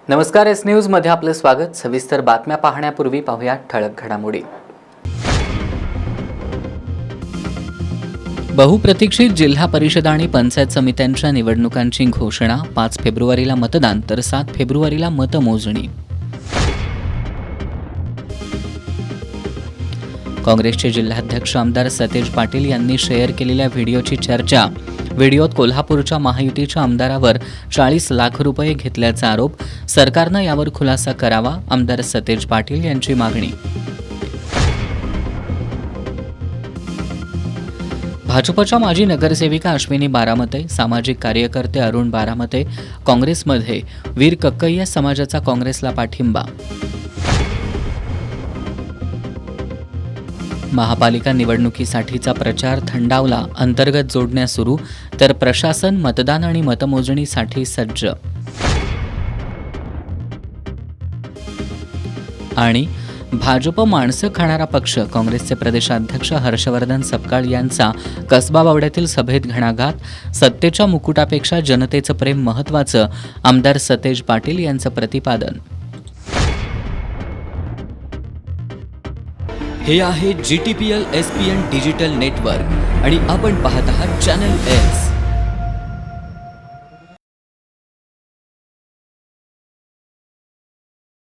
नमस्कार, S news मध्ये आपले स्वागत। सविस्तर बातम्या पाहण्यापूर्वी पाहूया ठळक घडामोडी। बहुप्रतीक्षित जिल्हा परिषद आणि पंचायत समित्यांच्या निवडणुकांची घोषणा। 5 फेब्रुवारीला मतदान तर 7 फेब्रुवारीला मतमोजणी। काँग्रेसचे जिल्हाध्यक्ष आमदार सतेज पाटील यांनी शेअर केलेल्या व्हिडिओची चर्चा। व्हिडिओत कोल्हापूरच्या महायुतीच्या आमदारावर 40 लाख रुपये घेतल्याचा आरोप। सरकारनं यावर खुलासा करावा, आमदार सतेज पाटील यांची मागणी। भाजपच्या माजी नगरसेविका अश्विनी बारामते, सामाजिक कार्यकर्ते अरुण बारामते, काँग्रेसमध्ये वीर कक्कय्या समाजाचा काँग्रेसला पाठिंबा। महापालिका निवडणुकीसाठीचा प्रचार थंडावला, अंतर्गत जोडण्या सुरू, तर प्रशासन मतदान आणि मतमोजणीसाठी सज्ज। आणि भाजप माणसं खाणारा पक्ष, काँग्रेसचे प्रदेशाध्यक्ष हर्षवर्धन सपकाळ यांचा कसबा बावड्यातील सभेत घणाघात। सत्तेच्या मुकुटापेक्षा जनतेचं प्रेम महत्त्वाचं, आमदार सतेज पाटील यांचं प्रतिपादन। हे आहे GTPL SPN डिजिटल नेटवर्क आणि आपण पाहत आहात चॅनल एस।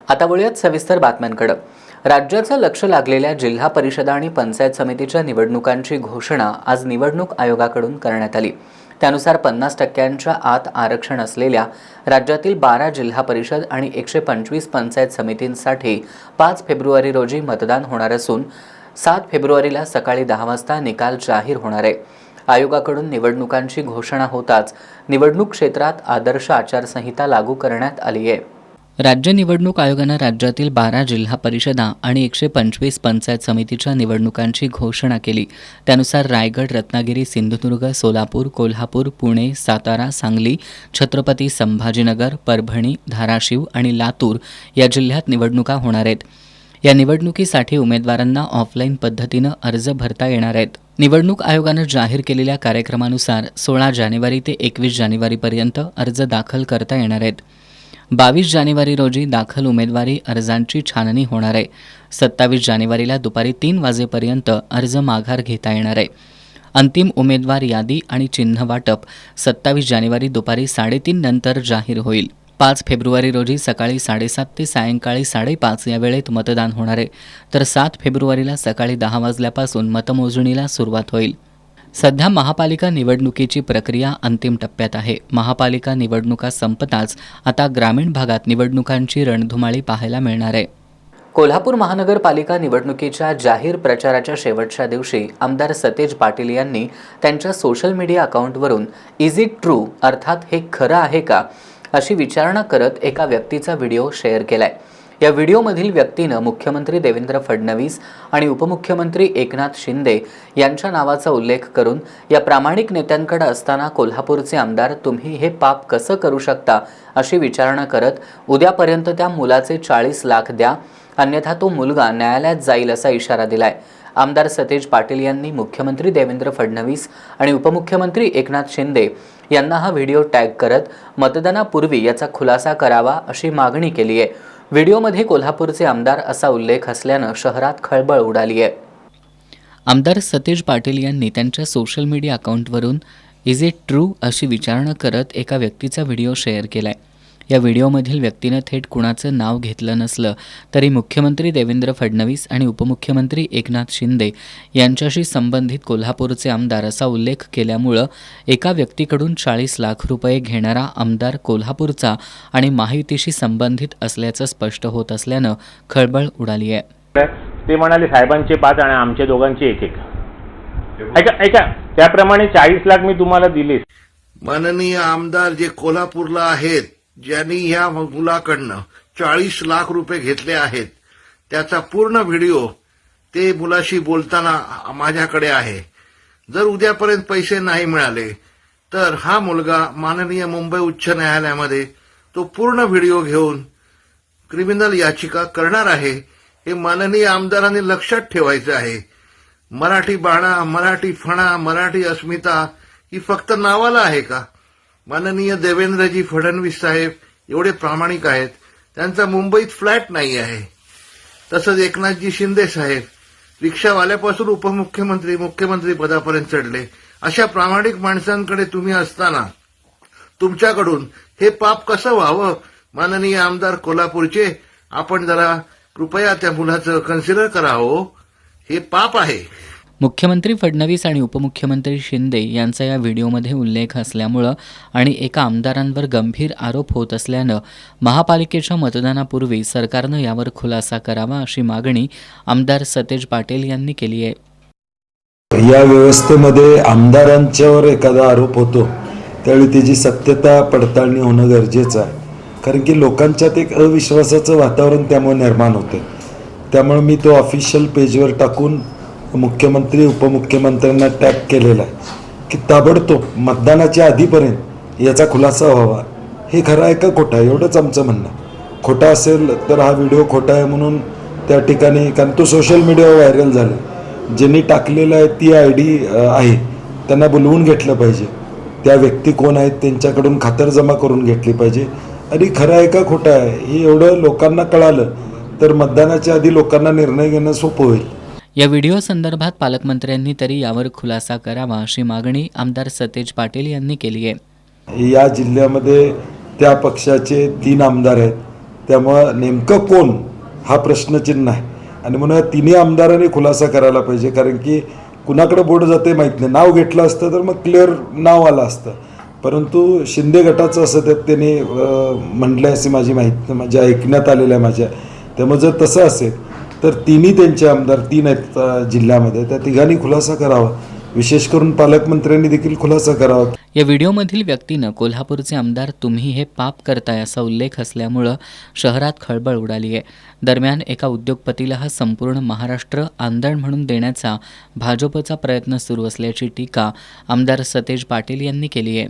आता वळूयात सविस्तर बातम्यांकडे। राज्याचं लक्ष लागलेल्या जिल्हा परिषद आणि पंचायत समितीच्या निवडणुकांची घोषणा आज निवडणूक आयोगाकडून करण्यात आली। त्यानुसार 50% आत आरक्षण असलेल्या राज्यातील 12 जिल्हा परिषद आणि 125 पंचायत समितींसाठी 5 फेब्रुवारी रोजी मतदान होणार असून 7 फेब्रुवारीला सकाळी 10 वाजता निकाल जाहीर होणार आहे। आयोगाकडून निवडणुकांची घोषणा होताच निवडणूक क्षेत्रात आदर्श आचारसंहिता लागू करण्यात आली आहे। राज्य निवडणूक आयोगानं राज्यातील 12 जिल्हा परिषदा आणि 125 पंचायत समितीच्या निवडणुकांची घोषणा केली। त्यानुसार रायगड, रत्नागिरी, सिंधुदुर्ग, सोलापूर, कोल्हापूर, पुणे, सातारा, सांगली, छत्रपती संभाजीनगर, परभणी, धाराशिव आणि लातूर या जिल्ह्यात निवडणुका होणार आहेत। या निवडणुकीसाठी उमेदवारांना ऑफलाईन पद्धतीनं अर्ज भरता येणार आहेत। निवडणूक आयोगानं जाहीर केलेल्या कार्यक्रमानुसार 16 जानेवारी ते 21 जानेवारीपर्यंत अर्ज दाखल करता येणार आहेत। 22 जानेवारी रोजी दाखल उमेदवारी अर्जांची छाननी होणार आहे। 27 जानेवारीला दुपारी 3 वाजेपर्यंत अर्ज माघार घेता येणार आहे। अंतिम उमेदवार यादी आणि चिन्ह वाटप 27 जानेवारी दुपारी 3:30 नंतर जाहीर होईल। 5 फेब्रुवारी रोजी सकाळी 7:30 ते सायंकाळी 5:30 या वेळेत मतदान होणार आहे, तर 7 फेब्रुवारीला सकाळी 10 वाजल्यापासून मतमोजणीला सुरुवात होईल। सध्या महापालिका निवडणुकीची प्रक्रिया अंतिम टप्प्यात आहे। महापालिका निवडणुका संपताच आता ग्रामीण भागात निवडणुकांची रणधुमाळी पाहायला मिळणार आहे। कोल्हापूर महानगरपालिका निवडणुकीच्या जाहीर प्रचाराच्या शेवटच्या दिवशी आमदार सतेज पाटील यांनी त्यांच्या सोशल मीडिया अकाउंटवरून इज इट ट्रू अर्थात हे खरं आहे का अशी विचारणा करत एका व्यक्तीचा व्हिडिओ शेअर केलाय। या व्हिडिओमधील व्यक्तीनं मुख्यमंत्री देवेंद्र फडणवीस आणि उपमुख्यमंत्री एकनाथ शिंदे यांच्या नावाचा उल्लेख करून या प्रामाणिक नेत्यांकडे असताना कोल्हापूरचे आमदार तुम्ही हे पाप कसं करू शकता अशी विचारणा करत उद्यापर्यंत त्या मुलाचे 40 लाख द्या, अन्यथा तो मुलगा न्यायालयात जाईल असा इशारा दिलाय। आमदार सतेज पाटील यांनी मुख्यमंत्री देवेंद्र फडणवीस आणि उपमुख्यमंत्री एकनाथ शिंदे यांना हा व्हिडिओ टॅग करत मतदानापूर्वी याचा खुलासा करावा अशी मागणी केली आहे। व्हिडिओमध्ये कोल्हापूरचे आमदार असा उल्लेख असल्यानं शहरात खळबळ उडाली आहे। आमदार सतेज पाटील यांनी त्यांच्या सोशल मीडिया अकाउंटवरून इज इट ट्रू अशी विचारणा करत एका व्यक्तीचा व्हिडिओ शेअर केलाय। या व्हिडिओमधील व्यक्तीनं थेट कुणाचं नाव घेतलं नसलं तरी मुख्यमंत्री देवेंद्र फडणवीस आणि उपमुख्यमंत्री एकनाथ शिंदे यांच्याशी संबंधित कोल्हापूरचे आमदार असा उल्लेख केल्यामुळं एका व्यक्तीकडून 40 लाख रुपये घेणारा आमदार कोल्हापूरचा आणि महायुतीशी संबंधित असल्याचं स्पष्ट होत असल्यानं खळबळ उडाली आहे। ते म्हणाले साहेबांचे 5 आणि आमच्या दोघांचे 1-1। ऐका त्याप्रमाणे 40 लाख मी तुम्हाला दिले। माननीय आमदार जे कोल्हापूरला आहेत, ज्यांनी ह्या मुलाकडनं 40 लाख रुपये घेतले आहेत, त्याचा पूर्ण व्हिडिओ ते मुलाशी बोलताना माझ्याकडे आहे। जर उद्यापर्यंत पैसे नाही मिळाले तर हा मुलगा माननीय मुंबई उच्च न्यायालयामध्ये तो पूर्ण व्हिडिओ घेऊन क्रिमिनल याचिका करणार आहे। हे माननीय आमदारांनी लक्षात ठेवायचं आहे। मराठी बाणा, मराठी फणा, मराठी अस्मिता ही फक्त नावाला आहे का? माननीय देवेंद्रजी फडणवीस साहेब एवढे प्रामाणिक आहेत, त्यांचा मुंबईत फ्लॅट नाही आहे. तसंच एकनाथजी शिंदे साहेब रिक्षावाल्यापासून उपमुख्यमंत्री मुख्यमंत्री पदापर्यंत चढले. अशा प्रामाणिक माणसांकडे तुम्ही असताना तुमच्याकडून हे पाप कसं व्हावं? माननीय आमदार कोल्हापूरचे, आपण जरा कृपया त्या मुलाचं कन्सिडर करा हो. हे पाप आहे. मुख्यमंत्री फडणवीस आणि उपमुख्यमंत्री शिंदे यांचा या व्हिडिओमध्ये उल्लेख असल्यामुळं आणि एका आमदारांवर गंभीर आरोप होत असल्यानं महापालिकेच्या मतदानापूर्वी सरकारनं यावर खुलासा करावा अशी मागणी आमदार सतेज पाटील यांनी केली आहे. या व्यवस्थेमध्ये आमदारांच्यावर एखादा आरोप होतो त्यावेळी त्याची सत्यता पडताळणी होणं गरजेचं आहे. कारण की लोकांच्यात एक अविश्वासाचं वातावरण त्यामुळे निर्माण होते. त्यामुळे मी तो ऑफिशियल पेजवर टाकून मुख्यमंत्री उपमुख्यमंत्र्यांना टॅग केलेला आहे की ताबडतोब मतदानाच्या आधीपर्यंत याचा खुलासा व्हावा. हे खरं आहे का खोटं आहे एवढंच आमचं म्हणणं. खोटा असेल तर हा व्हिडिओ खोटा आहे म्हणून त्या ठिकाणी, कारण तो सोशल मीडियावर व्हायरल झाला, ज्यांनी टाकलेला आहे ती ID आहे त्यांना बोलवून घेतलं पाहिजे. त्या व्यक्ती कोण आहेत त्यांच्याकडून खातरजमा करून घेतली पाहिजे. आणि खरं आहे का खोटं आहे हे एवढं लोकांना कळालं तर मतदानाच्या आधी लोकांना निर्णय घेणं सोपं होईल. या व्हिडिओ संदर्भात पालकमंत्र्यांनी तरी यावर खुलासा करावा अशी मागणी आमदार सतेज पाटील यांनी केली आहे. या जिल्ह्यामध्ये त्या पक्षाचे 3 आमदार आहेत, त्यामुळं नेमकं कोण हा प्रश्नचिन्ह आहे. आणि म्हणून या 3 आमदारांनी खुलासा करायला पाहिजे. कारण की कुणाकडे बोट जाते माहीत नाही. नाव घेतलं असतं तर मग क्लिअर नाव आलं असतं. परंतु शिंदे गटाचं असं त्यात त्यांनी म्हटलं आहे अशी माझी माहिती माझ्या ऐकण्यात आलेलं आहे माझ्या. त्यामुळे जर तसं असेल तर 3 त्यांचे आमदार 3 आहेत जिल्ह्यामध्ये, त्या 3घांनी खुलासा करावा. विशेष करून पालकमंत्र्यांनी देखील खुलासा करावा. या व्हिडिओमधील व्यक्तीनं कोल्हापूरचे आमदार तुम्ही हे पाप करताय असा उल्लेख असल्यामुळं शहरात खळबळ उडाली आहे. दरम्यान एका उद्योगपतीला हा संपूर्ण महाराष्ट्र आंदण म्हणून देण्याचा भाजपचा प्रयत्न सुरू असल्याची टीका आमदार सतेज पाटील यांनी केली आहे.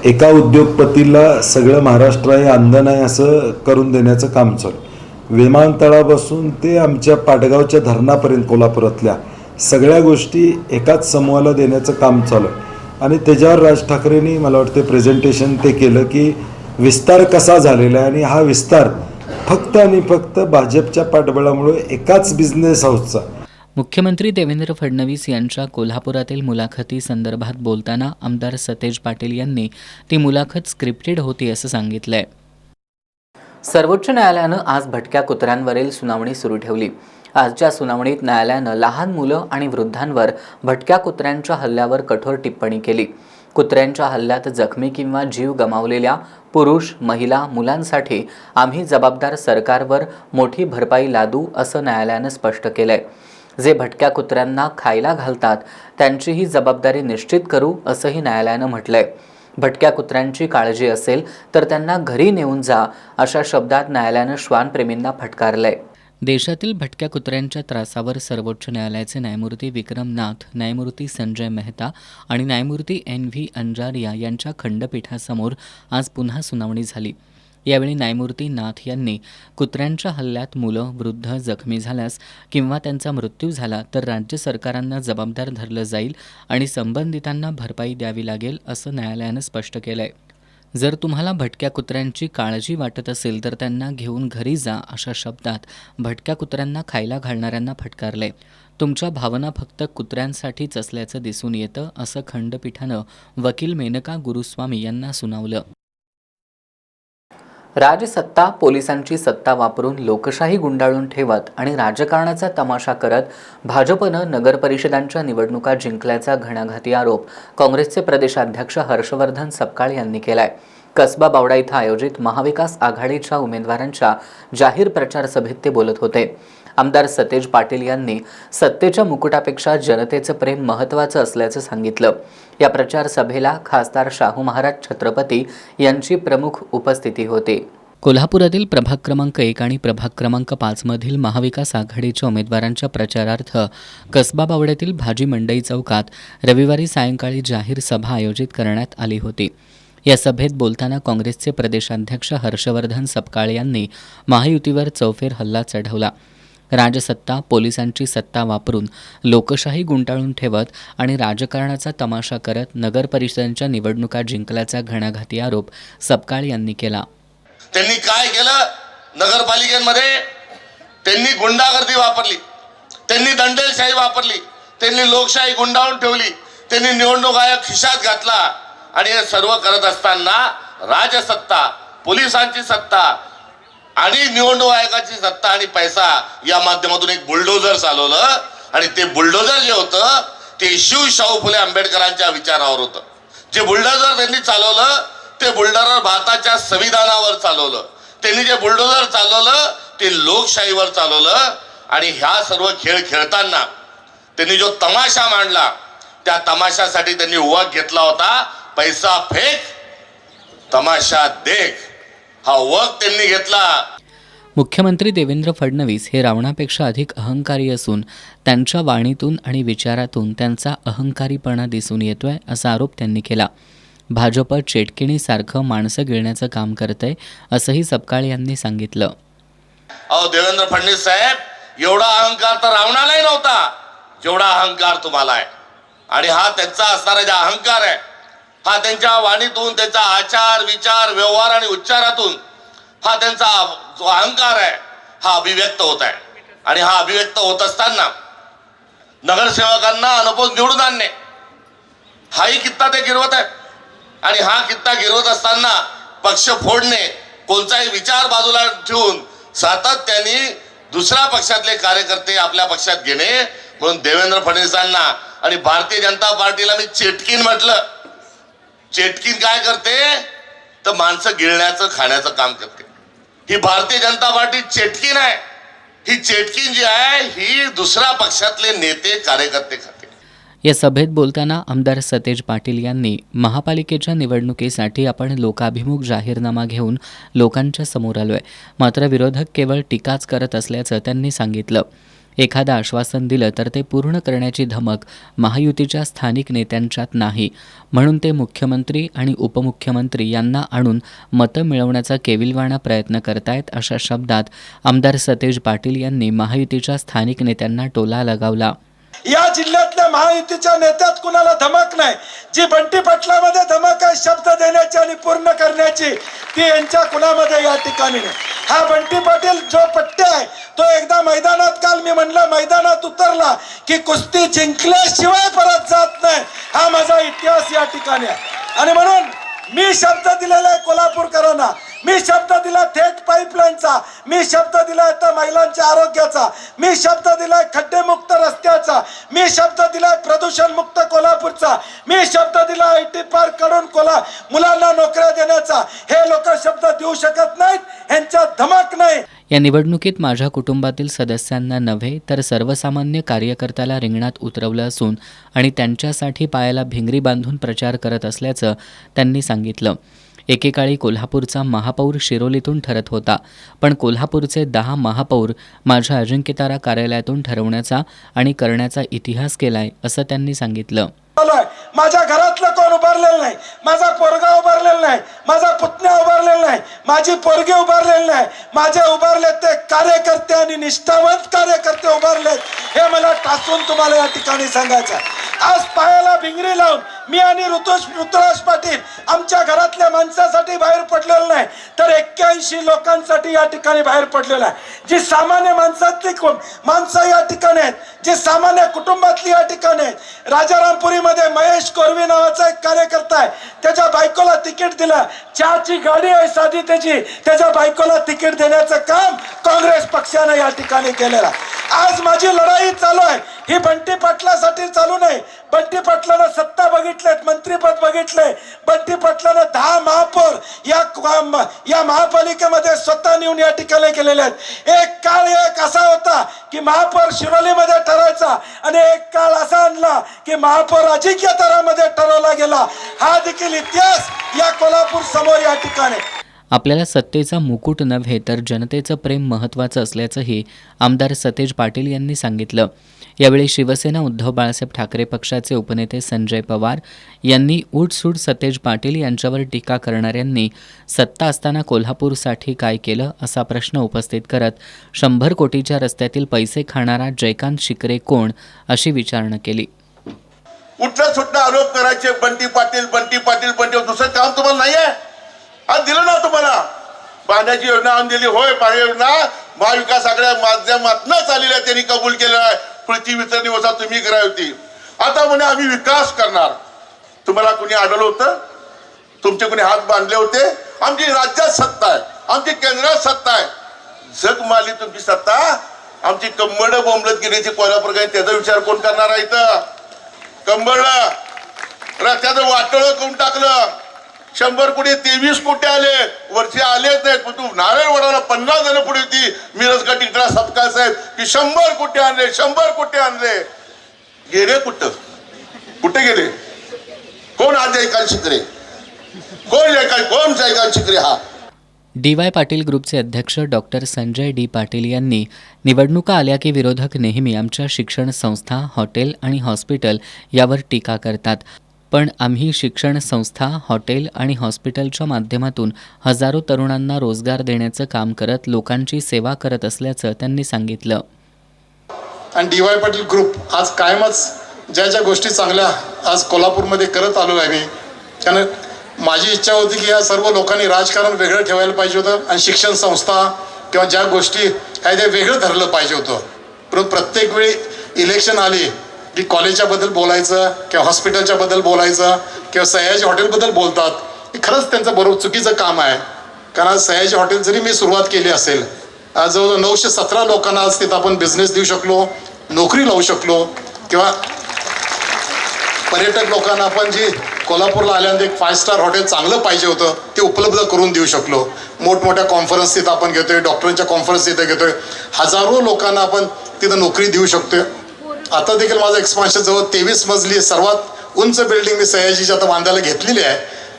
एका उद्योगपतीला सगळं महाराष्ट्र हे आंदण आहे असं करून देण्याचं काम चालू. विमानतळापासून ते आमच्या पाटगावच्या धरणापर्यंत कोल्हापुरातल्या सगळ्या गोष्टी एकाच समूहाला देण्याचं काम चालू आहे. आणि त्याच्यावर राज ठाकरेंनी मला वाटते प्रेझेंटेशन ते केलं की विस्तार कसा झालेला आहे. आणि हा विस्तार फक्त आणि फक्त भाजपच्या पाठबळामुळे एकाच बिझनेस हाऊसचा. मुख्यमंत्री देवेंद्र फडणवीस यांच्या कोल्हापुरातील मुलाखती संदर्भात बोलताना आमदार सतेज पाटील यांनी ती मुलाखत स्क्रिप्टेड होती असं सांगितलंय. सर्वोच्च न्यायालयानं आज भटक्या कुत्र्यांवरील सुनावणी सुरू ठेवली. आजच्या सुनावणीत न्यायालयानं लहान मुलं आणि वृद्धांवर भटक्या कुत्र्यांच्या हल्ल्यावर कठोर टिप्पणी केली. कुत्र्यांच्या हल्ल्यात जखमी किंवा जीव गमावलेल्या पुरुष, महिला, मुलांसाठी आम्ही जबाबदार सरकारवर मोठी भरपाई लादू असं न्यायालयानं स्पष्ट केलंय. जे भटक्या कुत्र्यांना खायला घालतात त्यांचीही जबाबदारी निश्चित करू असंही न्यायालयानं म्हटलंय. भटक्या कुत्र्यांची काळजी असेल तर त्यांना घरी नेऊन जा अशा शब्दात न्यायालयानं श्वानप्रेमींना फटकारलंय. देशातील भटक्या कुत्र्यांच्या त्रासावर सर्वोच्च न्यायालयाचे न्यायमूर्ती विक्रम नाथ, न्यायमूर्ती संजय मेहता आणि न्यायमूर्ती NV अंजारिया यांच्या खंडपीठासमोर आज पुन्हा सुनावणी झाली. यावेळी न्यायमूर्ती नाथ यांनी कुत्र्यांच्या हल्ल्यात मुलं, वृद्ध जखमी झाल्यास किंवा त्यांचा मृत्यू झाला तर राज्य सरकारांना जबाबदार धरलं जाईल आणि संबंधितांना भरपाई द्यावी लागेल असं न्यायालयानं स्पष्ट केलंय. जर तुम्हाला भटक्या कुत्र्यांची काळजी वाटत असेल तर त्यांना घेऊन घरी जा अशा शब्दात भटक्या कुत्र्यांना खायला घालणाऱ्यांना फटकारलंय. तुमच्या भावना फक्त कुत्र्यांसाठीच असल्याचं दिसून येतं असं खंडपीठानं वकील मेनका गुरुस्वामी यांना सुनावलं. राजसत्ता, पोलिसांची सत्ता वापरून लोकशाही गुंडाळून ठेवत आणि राजकारणाचा तमाशा करत भाजपनं नगरपरिषदांच्या निवडणुका जिंकल्याचा घणाघाती आरोप काँग्रेसचे प्रदेशाध्यक्ष हर्षवर्धन सपकाळ यांनी केलाय. कसबा बावडा इथं आयोजित महाविकास आघाडीच्या उमेदवारांच्या जाहीर प्रचार सभेत ते बोलत होते. आमदार सतेज पाटील यांनी सत्तेच्या मुकुटापेक्षा जनतेचं प्रेम महत्त्वाचं असल्याचं सांगितलं. या प्रचार सभेला खासदार शाहू महाराज छत्रपती यांची प्रमुख उपस्थिती होती. कोल्हापुरातील प्रभाग क्रमांक 1 आणि प्रभाग क्रमांक 5 मधील महाविकास आघाडीच्या उमेदवारांच्या प्रचारार्थ कसबा बावड्यातील भाजी मंडई चौकात रविवारी सायंकाळी जाहीर सभा आयोजित करण्यात आली होती. या सभेत बोलताना काँग्रेसचे प्रदेशाध्यक्ष हर्षवर्धन सपकाळ यांनी महायुतीवर चौफेर हल्ला चढवला. राजसत्ता, पोलिसांची सत्ता वापरून लोकशाही गुंडाळून ठेवत आणि राजकारणाचा तमाशा करत नगरपरिषदांच्या निवडणुका जिंकल्याचा घणाघाती आरोप सपकाळ यांनी केला. त्यांनी काय केलं? नगरपालिकेमध्ये त्यांनी गुंडागर्दी वापरली, त्यांनी दंडेलशाही वापरली, त्यांनी लोकशाही गुंडाळून ठेवली, त्यांनी निवडणूक आयोग खिशात घातला आणि हे सर्व करत असताना राजसत्ता, पोलिसांची सत्ता आणि निवडणूक आयोगाची सत्ता आणि पैसा या माध्यमातून एक बुलडोझर चालवलं आणि ते बुलडोझर जे होतं ते शाहू फुले आंबेडकरांच्या विचारावर होतं. जे बुलडोझर त्यांनी चालवलं ते बुलडोझर भारताच्या संविधानावर चालवलं, त्यांनी जे बुलडोझर चालवलं ते लोकशाहीवर चालवलं आणि ह्या सर्व खेळ खेळताना त्यांनी जो तमाशा मांडला त्या तमाशासाठी त्यांनी वग घेतला होता, पैसा फेक तमाशा देख, हा वग त्यांनी घेतला. मुख्यमंत्री देवेंद्र फडणवीस हे रावणापेक्षा अधिक अहंकारी असून त्यांच्या वाणीतून आणि विचारातून त्यांचा अहंकारीपणा दिसून येतोय असा आरोप त्यांनी केला. भाजप चेटकिणीसारखं माणसं गिळण्याचं काम करतंय असंही सपकाळ यांनी सांगितलं. अहो देवेंद्र फडणवीस साहेब, एवढा अहंकार तर रावणालाही नव्हता जेवढा अहंकार तुम्हाला आहे. आणि हा त्यांचा असणारा जो अहंकार आहे हा त्यांच्या वाणीतून, त्यांचा आचार विचार व्यवहार आणि उच्चारातून हा त्यांचा जो अहंकार आहे हा अभिव्यक्त होत आहे. आणि हा अभिव्यक्त होत असताना नगरसेवकांना अनपोज निवडून आणणे हाही कित्ता ते गिरवत आहे. आणि हा कित्ता गिरवत असताना पक्ष फोडणे, कोणताही विचार बाजूला ठेवून सातत्याने दुसऱ्या पक्षातले कार्यकर्ते आपल्या पक्षात घेणे, म्हणून देवेंद्र फडणवीसांना आणि भारतीय जनता पार्टीला मी चेटकीन म्हटलं. चेटकीन काय करते तर माणसं गिळण्याचं खाण्याचं काम करते. ही भारतीय जनता पार्टी चेटकीन आहे. ही चेटकीन जी आहे ही दुसऱ्या पक्षातले नेते कार्यकर्ते खाते. या सभेत बोलताना आमदार सतेज पाटील यांनी महापालिकेच्या निवडणुकीसाठी आपण लोकाभिमुख जाहीरनामा घेऊन लोकांच्या समोर आलोय, मात्र विरोधक केवळ टीकाच करत असल्याचं त्यांनी सांगितलं. एखादं आश्वासन दिलं तर ते पूर्ण करण्याची धमक महायुतीच्या स्थानिक नेत्यांच्यात नाही, म्हणून ते मुख्यमंत्री आणि उपमुख्यमंत्री यांना आणून मतं मिळवण्याचा केविलवाणा प्रयत्न करतायत अशा शब्दात आमदार सतेज पाटील यांनी महायुतीच्या स्थानिक नेत्यांना टोला लगावला. या जिल्ह्यातल्या महायुतीच्या नेत्यात कुणाला धमक नाही. जी बंटी पाटलामध्ये धमक आहे शब्द देण्याची आणि पूर्ण करण्याची, ती यांच्या कुणामध्ये या ठिकाणी नाही. हा बंटी पाटील जो पट्टे आहे तो एकदा मैदानात, काल मी म्हणलं मैदानात उतरला की कुस्ती जिंकल्याशिवाय परत जात नाही, हा माझा इतिहास या ठिकाणी आहे. आणि म्हणून मी शब्द दिलेला आहे कोल्हापूरकरांना, मी शब्द दिला थेट पाईपलाईनचा, मी शब्द दिलाय तर महिलांच्या आरोग्याचा, मी शब्द दिलाय खड्डेमुक्त रस्त्याचा, मी शब्द दिलाय प्रदूषण मुक्त कोल्हापूरचा, मी शब्द दिला IT पार्क कडून मुलांना नोकऱ्या देण्याचा. हे लोक शब्द देऊ शकत नाहीत, ह्यांच्यात धमक नाही. या निवडणुकीत माझ्या कुटुंबातील सदस्यांना नव्हे तर सर्वसामान्य कार्यकर्त्याला रिंगणात उतरवलं असून आणि त्यांच्यासाठी पायाला भिंगरी बांधून प्रचार करत असल्याचं त्यांनी सांगितलं. एकेकाळी कोल्हापूरचा महापौर शिरोलीतून ठरत होता, पण कोल्हापूरचे 10 महापौर माझ्या अजिंक्यतारा कार्यालयातून ठरवण्याचा आणि करण्याचा इतिहास केलाय असं त्यांनी सांगितलं. माझ्या घरातलं कोण उभारलेलं नाही, माझा पोरगा उभारलेला नाही, माझा पुतण्या उभारलेला नाही, माझी पोरगी उभारलेली नाही. माझे उभारले ते कार्यकर्ते आणि निष्ठावंत कार्यकर्ते उभारलेत, हे मला टाचून तुम्हाला या ठिकाणी सांगायचं. आज पायाला भिंगरी लावून मी आणि ऋतुराज पाटील आमच्या घरातल्या माणसासाठी बाहेर पडलेलो नाही, तर 81 लोकांसाठी या ठिकाणी बाहेर पडलेला आहे. जी सामान्य माणसातली माणसं या ठिकाणी आहेत, जी सामान्य कुटुंबातली या ठिकाणी आहेत. राजारामपुरीमध्ये महेश कोरवी नावाचा एक कार्यकर्ता आहे, त्याच्या बायकोला तिकीट दिलं, चहाची गाडी आहे साधी त्याची, त्याच्या बायकोला तिकीट देण्याचं काम काँग्रेस पक्षाने या ठिकाणी केलेलं आहे. आज माझी लढाई चालू आहे, ही बंटी पाटलासाठी चालू नाही. बंटी पाटलानं सत्ता बघितलेत, मंत्रीपद बघितले, बंटी पाटलानं 10 महापौर या महापालिकेमध्ये स्वतः नेऊन या ठिकाणी गेलेले आहेत. एक काळ एक असा होता की महापौर शिरोलीमध्ये ठरायचा आणि एक काळ असा आणला की महापौर अजिंक्यतारामध्ये ठरवला गेला. हा देखील इतिहास या कोल्हापूर समोर या ठिकाणी. आपल्याला सत्तेचा मुकुट नव्हे तर जनतेचं प्रेम महत्त्वाचं असल्याचंही आमदार सतेज पाटील यांनी सांगितलं. यावेळी शिवसेना उद्धव बाळासाहेब ठाकरे पक्षाचे उपनेते संजय पवार यांनी उठसूट सतेज पाटील यांच्यावर टीका करणाऱ्यांनी सत्ता असताना कोल्हापूरसाठी काय केलं असा प्रश्न उपस्थित करत 100 कोटीच्या रस्त्यातील पैसे खाणारा जयकांत शिकरे कोण अशी विचारणा केली. उठला सुटला आरोप करायचे, बंटी पाटील बंटी पाटील बंटी, दुसरं काम तुम्हाला नाही आहे. आज दिलं ना तुम्हाला, पाण्याची योजना आणून दिली. होय, पाणी योजना महाविकास आघाडी माध्यमातून चाललेली आहे, त्यांनी कबूल केलं आहे. पृथ्वीचं निवसा तुम्ही करावी होती. आता म्हणे आम्ही विकास करणार. तुम्हाला कुणी आढळलं होतं? तुमचे कुणी हात बांधले होते? आमची राज्यात सत्ता आहे, आमची केंद्रात सत्ता आहे. जग मारली तुमची सत्ता, आमची कंबळ बोंबलत गेली कोल्हापूर काही त्याचा विचार कोण करणार आहे? इथं कंबळ रस्त्याचं वाटोळं करून टाकलं. 100 कोटी 23 कोटी आले, वर्षे आलेच नाहीत. पण तू नारायणवाडाला 50 जण पुढे होती मिरजका टिकटा सपकाळ साहेब की 100 कोटी आणले, 100 कोटी आणले. गेले कुठं? कुठे गेले? कोण आज जयकांत शिकरे? कोण जयकांत शिकरे? हा DY पाटील ग्रुपचे अध्यक्ष डॉक्टर संजय D. पाटील यांनी निवडणुका आल्या की विरोधक नेहमी आमच्या शिक्षण संस्था, हॉटेल आणि हॉस्पिटल यावर टीका करतात. पण आम्ही शिक्षण संस्था, हॉटेल आणि हॉस्पिटलच्या माध्यमातून हजारो तरुणांना रोजगार देण्याचं काम करत लोकांची सेवा करत असल्याचं त्यांनी सांगितलं. आणि DY पाटील ग्रुप आज कायमच ज्या ज्या गोष्टी चांगल्या आज कोल्हापूरमध्ये करत आलो आहे मी, त्यानं माझी इच्छा होती की या सर्व लोकांनी राजकारण वेगळं ठेवायला पाहिजे होतं आणि शिक्षण संस्था किंवा ज्या गोष्टी आहेत ते वेगळं धरलं पाहिजे होतं. परंतु प्रत्येक वेळी इलेक्शन आली की कॉलेजच्या बद्दल बोलायचं किंवा हॉस्पिटलच्या बद्दल बोलायचं किंवा सयाजी हॉटेलबद्दल बोलतात. हे खरंच त्यांचं बरोबर चुकीचं काम आहे. कारण आज सयाजी हॉटेल जरी मी सुरुवात केली असेल, आज जवळजवळ 917 लोकांना आज तिथं आपण बिझनेस देऊ शकलो, नोकरी लावू शकलो किंवा पर्यटक लोकांना आपण जी कोल्हापूरला आल्यानंतर एक 5 स्टार हॉटेल चांगलं पाहिजे होतं ते उपलब्ध करून देऊ शकलो. मोठमोठ्या कॉन्फरन्स तिथं आपण घेतोय, डॉक्टरांच्या कॉन्फरन्स तिथं घेतोय, हजारो लोकांना आपण तिथं नोकरी देऊ शकतोय. आता देखील माझं एक्सपान्शन जवळ 23 मजली सर्वात उंच बिल्डिंग मी सयाजीची आता बांधायला घेतलेली आहे.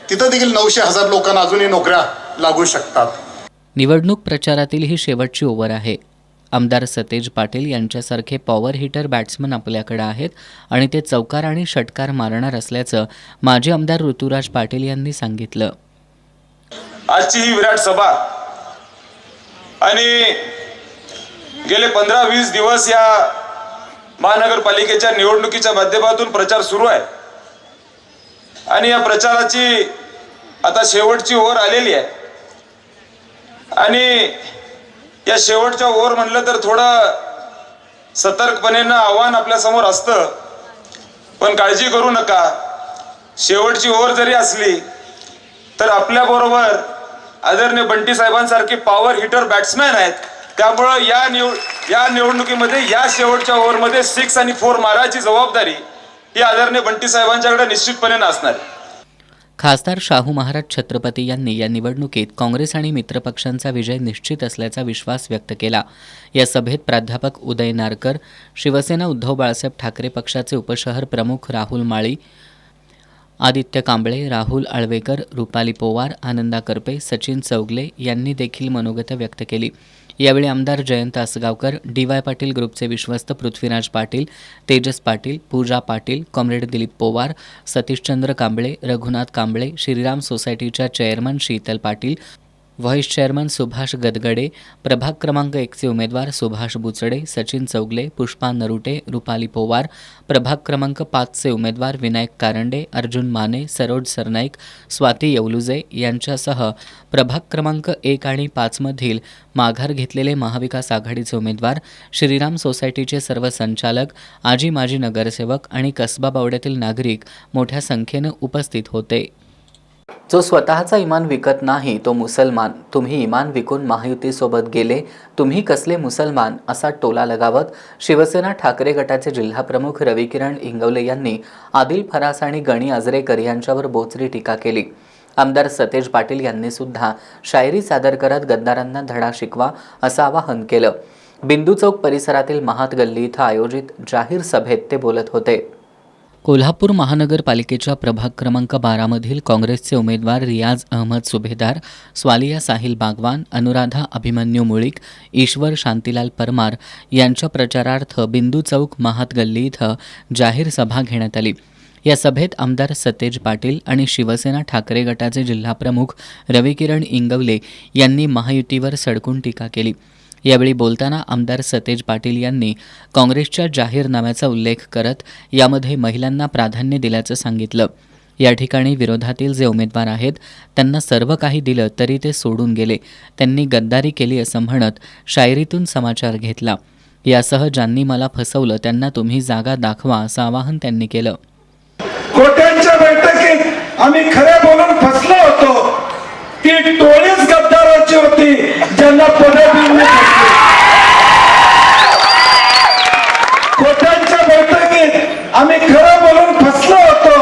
तिथं देखील 900,000 लोकांना अजूनही नोकऱ्या लागू शकतात. निवडणूक प्रचारातील ही शेवटची ओव्हर आहे. आमदार सतेज पाटील यांच्यासारखे पॉवर हिटर बॅट्समन आपल्याकडे आहेत आणि ते चौकार आणि षटकार मारणार असल्याचं माजी आमदार ऋतुराज पाटील यांनी सांगितलं. आजची ही विराट सभा आणि गेले 15-20 दिवस या महानगरपालिकेच्या निवडणुकीच्या माध्यमातून प्रचार सुरू आहे आणि या प्रचाराची आता शेवटची ओव्हर आलेली आहे. आणि या शेवटच्या ओव्हर म्हणलं तर थोडं सतर्कपणेनं आव्हान आपल्यासमोर असतं. पण काळजी करू नका, शेवटची ओव्हर जरी असली तर आपल्याबरोबर आदरणीय बंटी साहेबांसारखे पॉवर हिटर बॅट्समॅन आहेत. त्यामुळं या निवडणुकीमध्ये या शेवटच्या ओव्हरमध्ये 6 आणि 4 मारायची जबाबदारी ही आदरणीय बंटी साहेबांच्याकडे निश्चितपणे असणार. खासदार शाहू महाराज छत्रपती यांनी या निवडणुकीत काँग्रेस आणि मित्रपक्षांचा विजय निश्चित असल्याचा विश्वास व्यक्त केला. या सभेत प्राध्यापक उदय नारकर, शिवसेना उद्धव बाळासाहेब ठाकरे पक्षाचे उपशहर प्रमुख राहुल माळी, आदित्य कांबळे, राहुल आळवेकर, रुपाली पोवार, आनंदा करपे, सचिन चौगले यांनी देखील मनोगत व्यक्त केली. यावेळी आमदार जयंत आसगावकर, DY पाटील ग्रुपचे विश्वस्त पृथ्वीराज पाटील, तेजस पाटील, पूजा पाटील, कॉम्रेड दिलीप पोवार, सतीशचंद्र कांबळे, रघुनाथ कांबळे, श्रीराम सोसायटीच्या chairman Sheetal Patil, vice chairman Subhash Gadgade, प्रभाग क्रमांक 1चे उमेदवार सुभाष बुचडे, सचिन चौगले, पुष्पा नरुटे, रुपाली पोवार, प्रभाग क्रमांक 5चे उमेदवार विनायक कारंडे, अर्जुन माने, सरोज सरनाईक, स्वाती येवलुजे यांच्यासह प्रभाग क्रमांक 1 आणि 5 मधील माघार घेतलेले महाविकास आघाडीचे उमेदवार, श्रीराम सोसायटीचे सर्व संचालक, आजी माजी नगरसेवक आणि कसबा बावड्यातील नागरिक मोठ्या संख्येनं उपस्थित होते. जो स्वतःचा इमान विकत नाही तो मुसलमान. तुम्ही इमान विकून महायुतीसोबत गेले, तुम्ही कसले मुसलमान, असा टोला लगावत शिवसेना ठाकरे गटाचे जिल्हाप्रमुख रविकिरण इंगवले यांनी आदिल फरास आणि गणी आजरेकर यांच्यावर बोचरी टीका केली. आमदार सतेज पाटील यांनी सुद्धा शायरी सादर करत गद्दारांना धडा शिकवा असं आवाहन केलं. बिंदू चौक परिसरातील महात गल्ली इथं आयोजित जाहीर सभेत ते बोलत होते. कोल्हापूर महानगरपालिकेच्या प्रभाग क्रमांक 12मधील काँग्रेसचे उमेदवार रियाज अहमद सुभेदार, स्वालिया साहिल बागवान, अनुराधा अभिमन्यू मुळीक, ईश्वर शांतीलाल परमार यांच्या प्रचारार्थ बिंदू चौक महात गल्ली इथं जाहीर सभा घेण्यात आली. या सभेत आमदार सतेज पाटील आणि शिवसेना ठाकरे गटाचे जिल्हाप्रमुख रविकिरण इंगवले यांनी महायुतीवर सडकून टीका केली. यावेळी बोलताना आमदार सतेज पाटील यांनी काँग्रेसच्या जाहीरनाम्याचा उल्लेख करत यामध्ये महिलांना प्राधान्य दिल्याचं सांगितलं. या ठिकाणी विरोधातील जे उमेदवार आहेत त्यांना सर्व काही दिलं तरी ते सोडून गेले. त्यांनी गद्दारी केली असं म्हणत शायरीतून समाचार घेतला. यासह ज्यांनी मला फसवलं त्यांना तुम्ही जागा दाखवा असं आवाहन त्यांनी केलं. कोट्यांच्या बैठकीत आम्ही खरे बोलून फसलो होतो. ती टोळीच गद्दाराची होती ज्यांना पदे देऊन फसले. कोट्यांच्या बैठकीत आम्ही खरं बोलून फसलो होतो.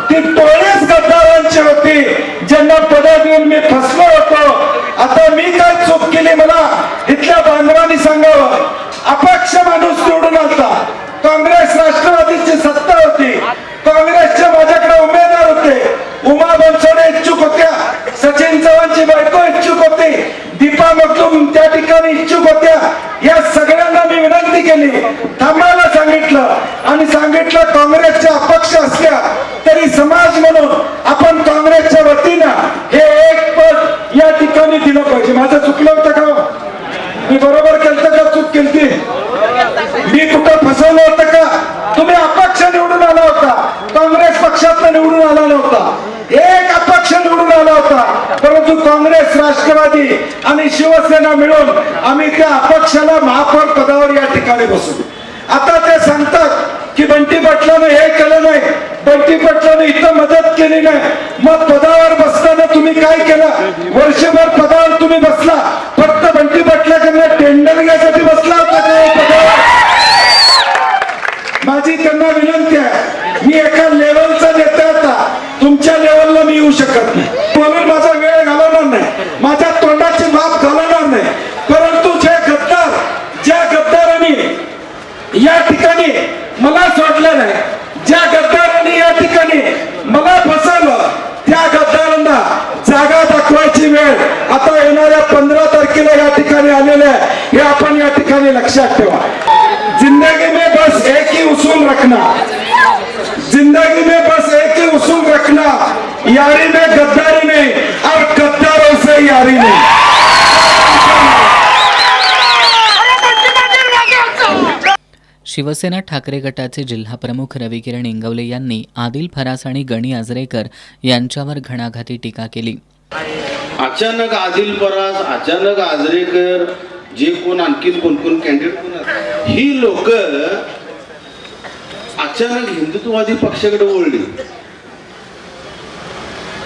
ती टोळीच गद्दारांची होती ज्यांना पदे देऊन मी फसलो होतो. आता मी काय चूक केली मला इथल्या बांधवांनी सांगावं. अपक्ष माणूस निवडून आलता. काँग्रेस राष्ट्रवादीची सत्ता होती. काँग्रेसचे माझ्याकडे उमेदवार होते. उमा बनसोडे इच्छुक होत्या. सचिन चव्हाणची बायको इच्छुक होती. दीपा मखदूम त्या ठिकाणी इच्छुक होत्या. या सगळ्यांना मी विनंती केली, थांबायला सांगितलं आणि सांगितलं काँग्रेसच्या अपक्ष असल्या तरी समाज म्हणून आपण काँग्रेसच्या वतीनं हे एक पद या ठिकाणी दिलं पाहिजे. माझं चुकलं होतं का? मी बरोबर केलं का चूक केली? मी कुठं फसवलं होतं का? तुम्ही अपक्ष निवडून आला होता. काँग्रेस पक्षात निवडून आला नव्हता. एक अपक्ष निवडून आला होता. परंतु काँग्रेस, राष्ट्रवादी आणि शिवसेना मिळून आम्ही त्या अपक्षाला महापौर पदावर या ठिकाणी बसू. आता ते सांगतात की बंटी पाटलानं हे केलं नाही, बंटी पाटलानं इथं मदत केली नाही. मग पदावर बसताना तुम्ही काय केलं? वर्षभर पदावर तुम्ही बसला, फक्त बंटी पाटलाकडनं टेंडर घ्यायसाठी बसला होता पदावर. माझी त्यांना विनंती आहे, मी एका लेवलचा नेता होता, तुमच्या लेवलला मी येऊ शकत नाही. म्हणून माझा वेळ घालवणार नाही, माझ्या तोंडाची माप घालवणार नाही. परंतु ज्या गद्दारांनी या ठिकाणी मला सोडलं नाही, ज्या गद्दारांनी या ठिकाणी मला फसवलं, त्या गद्दारांना जागा दाखवायची वेळ आता येणाऱ्या 15 तारखेला या ठिकाणी आलेल्या आहे. हे आपण या ठिकाणी लक्षात ठेवा. जिंदगी में बस एक ही उसूल रखना, जिंदगी में बस एक ही उसूल रखना, यारी में गद्दारी नहीं और गद्दारों से यारी नहीं. शिवसेना ठाकरे गटाचे जिल्हाप्रमुख रविकिरण इंगवले यांनी आदिल फरास आणि गणी आजरेकर यांच्यावर घणाघाती टीका केली. अचानक आदिल फरास, अचानक आजरेकर, जे कोण आणखीन कोण कॅन्डिडेट, ही लोक अचानक हिंदुत्ववादी पक्षाकडे वळली.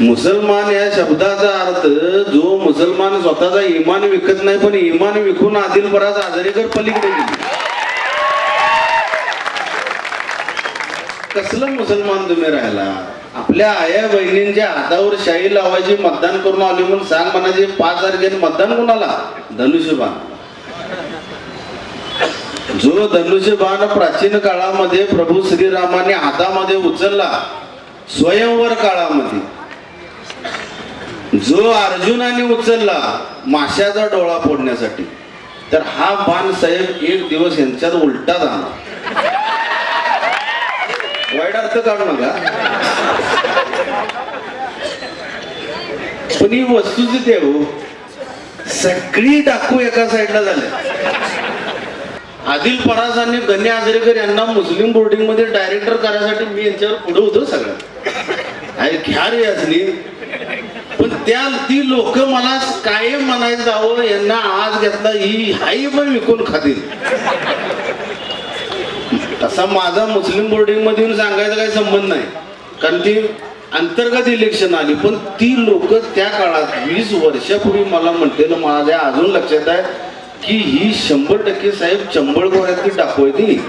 मुसलमान या शब्दाचा अर्थ जो मुसलमान स्वतःचा इमान विकत नाही पण इमान विकून आदिल फरास आजरेकर पलीकडे गेली. कसलं मुसलमान तुम्ही राहिला? आपल्या आया बहिणींच्या हातावर शाही लावायची, मतदान करून आले म्हणून सांग म्हणायचे. 5 तारखेने मतदान कोणाला? धनुष्यबाण. जो धनुष्यबाण प्राचीन काळामध्ये प्रभू श्रीरामाने हातामध्ये उचलला स्वयंवर काळामध्ये, जो अर्जुनाने उचलला माशाचा डोळा फोडण्यासाठी, तर हा बाण साहेब एक दिवस यांच्यात उलटा झाला. वाईट अर्थ काढू नका, पण ही वस्तुस्थिती आहे हो. सगळी डाकू एका साईडला झाले. आदिल फरास आणि गणी आजरेकर यांना मुस्लिम बोर्डिंग मध्ये डायरेक्टर करायसाठी मी यांच्यावर पुढे होतो सगळं. अरे घ्या रे असली, पण ती लोक मला कायम म्हणायचं जावं यांना आज घेतला ही हाई पण विकून खातील. तसा माझा मुस्लिम बोर्डिंग मध्ये येऊन सांगायचा काही संबंध नाही, कारण ती अंतर्गत इलेक्शन आली. पण ती लोक त्या काळात 20 वर्षापूर्वी मला म्हणतेलं माझ्या अजून लक्षात आहे की ही 100% साहेब चंबळखोऱ्यातली दाखवायची,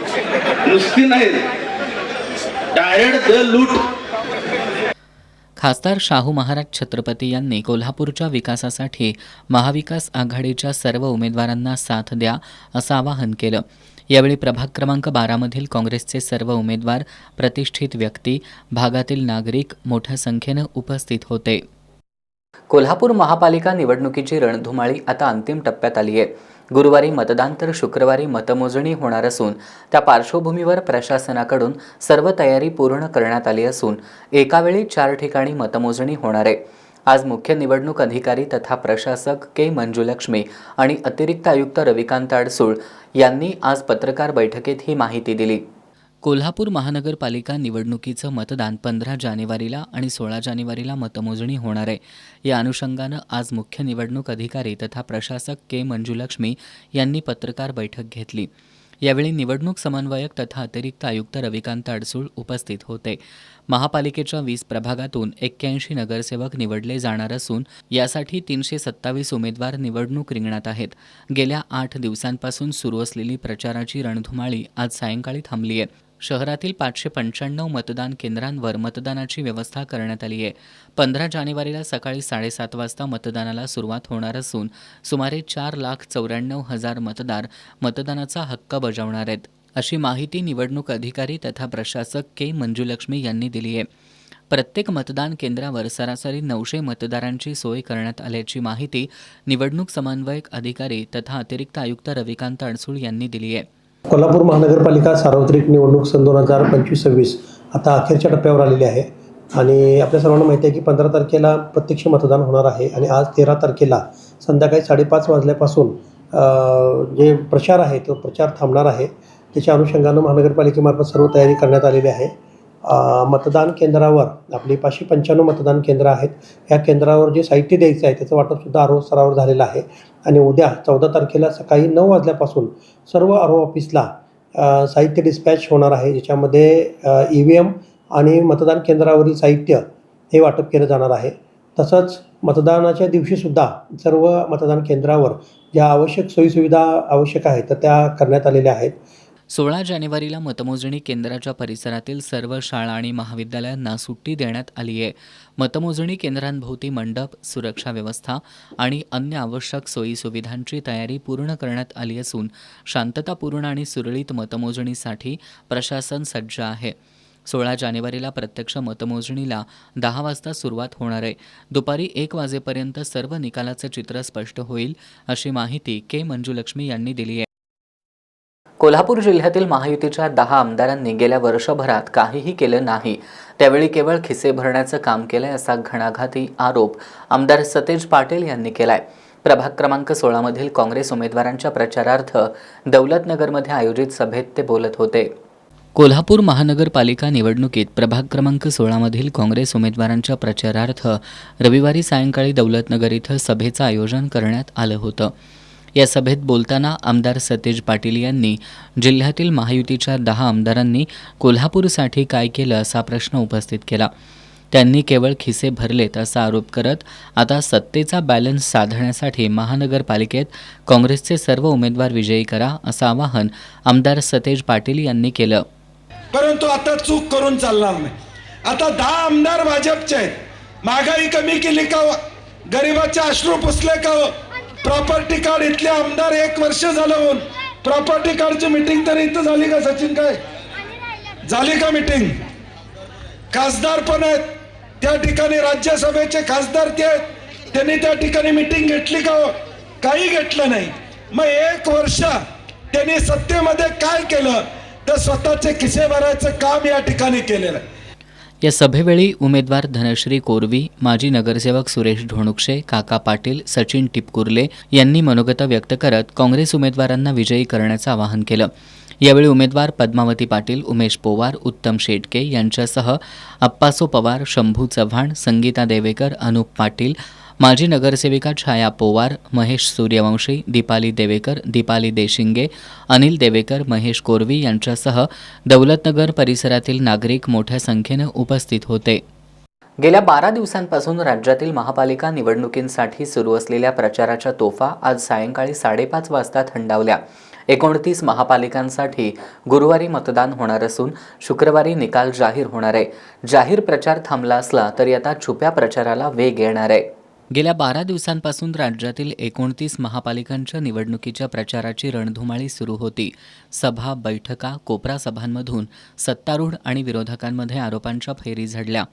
नुसती नाही, डायरेक्ट द लूट. खासदार शाहू महाराज छत्रपती यांनी कोल्हापूरच्या विकासासाठी महाविकास आघाडीच्या सर्व उमेदवारांना साथ द्या असं आवाहन केलं. यावेळी प्रभाग क्रमांक 12 मधील काँग्रेसचे सर्व उमेदवार, प्रतिष्ठित व्यक्ती, भागातील नागरिक मोठ्या संख्येनं उपस्थित होते. कोल्हापूर महापालिका निवडणुकीची रणधुमाळी आता अंतिम टप्प्यात आली आहे. गुरुवारी मतदान तर शुक्रवारी मतमोजणी होणार असून त्या पार्श्वभूमीवर प्रशासनाकडून सर्व तयारी पूर्ण करण्यात आली असून एकावेळी 4 ठिकाणी मतमोजणी होणार आहे. आज मुख्य निवडणूक अधिकारी तथा प्रशासक के मंजुलक्ष्मी आणि अतिरिक्त आयुक्त रविकांत अडसूळ यांनी आज पत्रकार बैठकीत ही माहिती दिली. कोल्हापूर महानगरपालिका निवडणुकीचं मतदान 15 जानेवारीला आणि 16 जानेवारीला मतमोजणी होणार आहे. या अनुषंगानं आज मुख्य निवडणूक अधिकारी तथा प्रशासक के. मंजुलक्ष्मी यांनी पत्रकार बैठक घेतली. यावेळी निवडणूक समन्वयक तथा अतिरिक्त आयुक्त रविकांत अडसूळ उपस्थित होते. महापालिकेच्या 20 प्रभागातून 81 नगरसेवक निवडले जाणार असून यासाठी 327 उमेदवार निवडणूक रिंगणात आहेत. गेल्या 8 दिवसांपासून सुरू असलेली प्रचाराची रणधुमाळी आज सायंकाळी थांबली आहे. शहरातील 595 मतदान केंद्रांवर मतदानाची व्यवस्था करण्यात आली आहे. 15 जानेवारीला सकाळी 7:30 वाजता मतदानाला सुरुवात होणार असून सुमारे 4,94,000 मतदार मतदानाचा हक्क बजावणार आहेत, अशी माहिती निवडणूक अधिकारी तथा प्रशासक के. मंजुलक्ष्मी यांनी दिली आहे. प्रत्येक मतदान केंद्रावर सरासरी 900 मतदारांची सोय करण्यात आल्याची माहिती निवडणूक समन्वयक अधिकारी तथा अतिरिक्त आयुक्त रविकांत अडसूळ यांनी दिली आहे. कोल्हापूर महानगरपालिका सार्वत्रिक निवडणूक सन 2025-26 आता अखेरच्या टप्प्यावर आलेली आहे आणि आपल्या सर्वांना माहिती आहे की 15 तारखेला प्रत्यक्ष मतदान होणार आहे आणि आज 13 तारखेला संध्याकाळी 5:30 वाजल्यापासून जे प्रचार आहे तो प्रचार थांबणार आहे. त्याच्या अनुषंगानं महानगरपालिकेमार्फत सर्व तयारी करण्यात आलेली आहे. मतदान केंद्रावर आपली 595 मतदान केंद्र आहेत. या केंद्रावर जे साहित्य द्यायचं आहे त्याचं वाटपसुद्धा आरो स्तरावर झालेलं आहे आणि उद्या 14 तारखेला सकाळी 9 वाजल्यापासून सर्व आरो ऑफिसला साहित्य डिस्पॅच होणार आहे, ज्याच्यामध्ये EVM आणि मतदान केंद्रावरील साहित्य हे वाटप केलं जाणार आहे. तसंच मतदानाच्या दिवशीसुद्धा सर्व मतदान केंद्रावर ज्या आवश्यक सोयीसुविधा आवश्यक आहेत तर त्या करण्यात आलेल्या आहेत. 16 जानेवारीला मतमोजणी केंद्राच्या परिसरातील सर्व शाळा आणि महाविद्यालयांना सुट्टी देण्यात आली आहे. मतमोजणी केंद्रांभोवती मंडप, सुरक्षा व्यवस्था आणि अन्य आवश्यक सोयीसुविधांची तयारी पूर्ण करण्यात आली असून शांततापूर्ण आणि सुरळीत मतमोजणीसाठी प्रशासन सज्ज आहे. 16 जानेवारीला प्रत्यक्ष मतमोजणीला 10 वाजता सुरुवात होणार आहे. दुपारी 1 वाजेपर्यंत सर्व निकालाचं चित्र स्पष्ट होईल, अशी माहिती के. मंजुलक्ष्मी यांनी दिली आहे. कोल्हापूर जिल्ह्यातील महायुतीच्या 10 आमदारांनी गेल्या वर्षभरात काहीही केलं नाही, त्यावेळी केवळ खिसे भरण्याचं काम केलंय, असा घणाघाती आरोप आमदार सतेज पाटील यांनी केलाय. प्रभाग क्रमांक 16 मधील काँग्रेस उमेदवारांच्या प्रचारार्थ दौलतनगरमध्ये आयोजित सभेत ते बोलत होते. कोल्हापूर महानगरपालिका निवडणुकीत प्रभाग क्रमांक 16 मधील काँग्रेस उमेदवारांच्या प्रचारार्थ रविवारी सायंकाळी दौलतनगर इथं सभेचं आयोजन करण्यात आलं होतं. या सभेत बोलताना आमदार सतेज पाटील यांनी जिल्ह्यातील महायुतीच्या 10 आमदारांनी कोल्हापूरसाठी काय केलं असा प्रश्न उपस्थित केला. त्यांनी केवळ खिसे भरलेत असा आरोप करत आता सत्तेचा बॅलन्स साधण्यासाठी महानगरपालिकेत काँग्रेसचे सर्व उमेदवार विजयी करा, असं आवाहन आमदार सतेज पाटील यांनी केलं. परंतु आता चूक करून चालणार नाही. आता 10 आमदार भाजपचे आहेत. महागाई कमी केली का? गरिबाचे अश्रू पुसले का? प्रॉपर्टी कार्ड इथले आमदार 1 वर्ष झालं होऊन प्रॉपर्टी कार्डची मीटिंग तरी इथं झाली का? सचिन, काय झाली का मीटिंग? खासदार पण आहेत त्या ठिकाणी, राज्यसभेचे खासदार ते आहेत, त्यांनी त्या ठिकाणी मीटिंग घेतली का? काही घेतलं नाही. मग 1 वर्ष त्यांनी सत्तेमध्ये काय केलं तर स्वतःचे खिसे भरायचं काम या ठिकाणी केलेलं आहे. या सभेवेळी उमेदवार धनश्री कोरवी, माजी नगरसेवक सुरेश ढोणुक्षे, काका पाटील, सचिन टिपकुर्ले यांनी मनोगत व्यक्त करत काँग्रेस उमेदवारांना विजयी करण्याचं आवाहन केलं. यावेळी उमेदवार पद्मावती पाटील, उमेश पोवार, उत्तम शेटके यांच्यासह अप्पासो पवार, शंभू चव्हाण, संगीता देवेकर, अनुप पाटील, माजी नगरसेविका छाया पोवार, महेश सूर्यवंशी, दीपाली देवेकर, दीपाली देशिंगे, अनिल देवेकर, महेश कोरवी यांच्यासह दौलतनगर परिसरातील नागरिक मोठ्या संख्येनं उपस्थित होते. गेल्या 12 दिवसांपासून राज्यातील महापालिका निवडणुकींसाठी सुरू असलेल्या प्रचाराच्या तोफा आज सायंकाळी 5:30 वाजता थंडावल्या. 29 महापालिकांसाठी गुरुवारी मतदान होणार असून शुक्रवारी निकाल जाहीर होणार आहे. जाहीर प्रचार थांबला असला तरी आता छुप्या प्रचाराला वेग येणार आहे. गेल्या 12 दिवसांपासून राज्यातील 29 महापालिकांच्या निवडणुकीच्या प्रचाराची रणधुमाळी सुरू होती. सभा, बैठका, कोपरा सभांमधून सत्तारूढ आणि विरोधकांमध्ये आरोपांच्या फैरी झडल्या.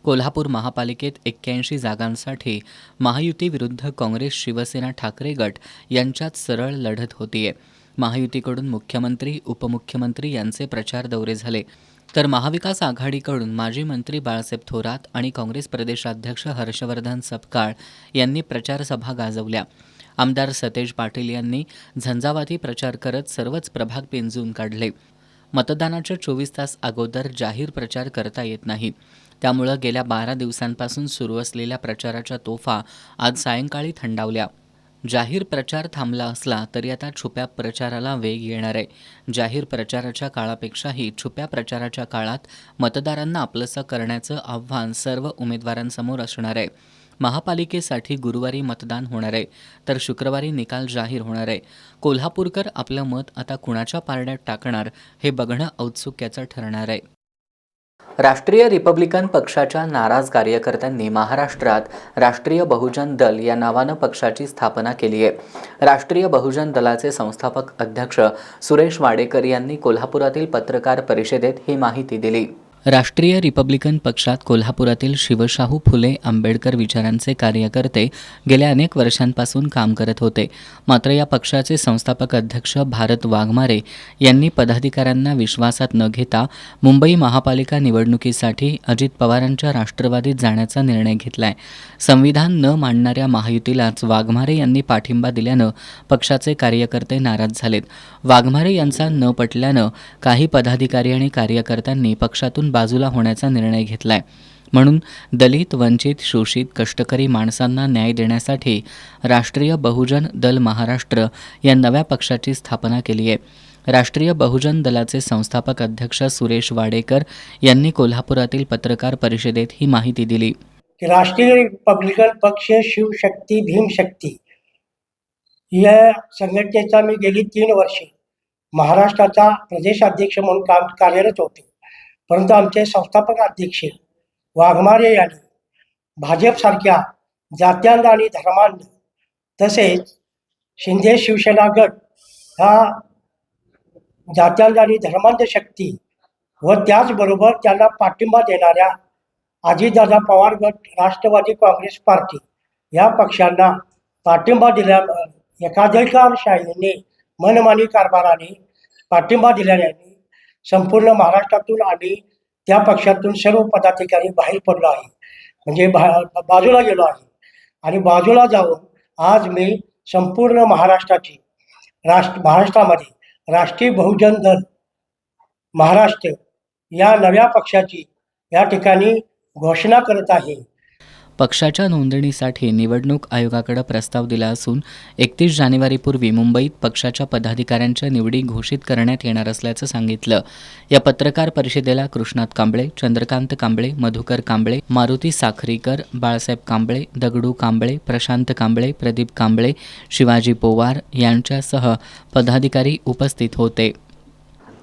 कोल्हापूर महापालिकेत 81 जागांसाठी महायुती विरुद्ध काँग्रेस, शिवसेना, ठाकरे गट यांच्यात सरळ लढत होतीये. महायुतीकडून मुख्यमंत्री, उपमुख्यमंत्री यांचे प्रचार दौरे झाले, तर महाविकास आघाडीकडून माजी मंत्री बाळासाहेब थोरात आणि काँग्रेस प्रदेशाध्यक्ष हर्षवर्धन सपकाळ यांनी प्रचारसभा गाजवल्या. आमदार सतेज पाटील यांनी झंझावाती प्रचार करत सर्वच प्रभाग पिंजून काढले. मतदानाच्या 24 तास अगोदर जाहीर प्रचार करता येत नाही. त्यामुळं गेल्या 12 दिवसांपासून सुरू असलेल्या प्रचाराच्या तोफा आज सायंकाळी थंडावल्या. जाहीर प्रचार थांबला असला तरी आता छुप्या प्रचाराला वेग येणार आहे. जाहीर प्रचाराच्या काळापेक्षाही छुप्या प्रचाराच्या काळात मतदारांना आपलंसं करण्याचं आव्हान सर्व उमेदवारांसमोर असणार आहे. महापालिकेसाठी गुरुवारी मतदान होणार आहे, तर शुक्रवारी निकाल जाहीर होणार आहे. कोल्हापूरकर आपलं मत आता कुणाच्या पारड्यात टाकणार हे बघणं औत्सुक्याचं ठरणार आहे. राष्ट्रीय रिपब्लिकन पक्षाच्या नाराज कार्यकर्त्यांनी महाराष्ट्रात राष्ट्रीय बहुजन दल या नावानं पक्षाची स्थापना केली आहे. राष्ट्रीय बहुजन दलाचे संस्थापक अध्यक्ष सुरेश वाडेकर यांनी कोल्हापुरातील पत्रकार परिषदेत ही माहिती दिली. राष्ट्रीय रिपब्लिकन पक्षात कोल्हापुरातील शिवशाहू फुले आंबेडकर विचारांचे कार्यकर्ते गेल्या अनेक वर्षांपासून काम करत होते. मात्र या पक्षाचे संस्थापक अध्यक्ष भारत वाघमारे यांनी पदाधिकाऱ्यांना विश्वासात न घेता मुंबई महापालिका निवडणुकीसाठी अजित पवारांच्या राष्ट्रवादीत जाण्याचा निर्णय घेतलाय. संविधान न मानणाऱ्या महायुतीलाच वाघमारे यांनी पाठिंबा दिल्यानं पक्षाचे कार्यकर्ते नाराज झालेत. वाघमारे यांचा न पटल्यानं काही पदाधिकारी आणि कार्यकर्त्यांनी पक्षातून बाजूला होण्याचा निर्णय घेतलाय. म्हणून दलित, वंचित, शोषित, कष्टकरी माणसांना न्याय देण्यासाठी राष्ट्रीय बहुजन दल महाराष्ट्र या नव्या पक्षाची स्थापना केली आहे. राष्ट्रीय बहुजन दलाचे संस्थापक अध्यक्ष सुरेश वाडेकर यांनी कोल्हापुरातील पत्रकार परिषदेत ही माहिती दिली. राष्ट्रीय रिपब्लिकन पक्ष, शिवशक्ती, भीमशक्ती या संघटनेचा मी गेली 3 वर्षे महाराष्ट्राचा प्रदेशाध्यक्ष म्हणून कार्यरत होते. परंतु आमचे संस्थापक अध्यक्ष वाघमारे यांनी भाजपसारख्या जात्यांध आणि धर्मांध तसेच शिंदे शिवसेना गट ह्या जात्यांध आणि धर्मांध शक्ती व त्याचबरोबर त्यांना पाठिंबा देणाऱ्या अजितदादा पवार गट, राष्ट्रवादी काँग्रेस पार्टी या पक्षांना पाठिंबा दिल्या एकाधिकारशाहीने मनमानी कारभाराने पाठिंबा दिल्याने संपूर्ण महाराष्ट्रातून आम्ही त्या पक्षातून सर्व पदाधिकारी बाहेर पडलो आहे, म्हणजे बाजूला गेलो आहे. आणि बाजूला जाऊन आज मी संपूर्ण महाराष्ट्राची महाराष्ट्रामध्ये राष्ट्रीय बहुजन दल महाराष्ट्र या नव्या पक्षाची या ठिकाणी घोषणा करत आहे. पक्षाच्या नोंदणीसाठी निवडणूक आयोगाकडे प्रस्ताव दिला असून 31 जानेवारीपूर्वी मुंबईत पक्षाच्या पदाधिकाऱ्यांच्या निवडी घोषित करण्यात येणार असल्याचं सांगितलं. या पत्रकार परिषदेला कृष्णात कांबळे, चंद्रकांत कांबळे, मधुकर कांबळे, मारुती साखरीकर, बाळासाहेब कांबळे, दगडू कांबळे, प्रशांत कांबळे, प्रदीप कांबळे, शिवाजी पोवार यांच्यासह पदाधिकारी उपस्थित होते.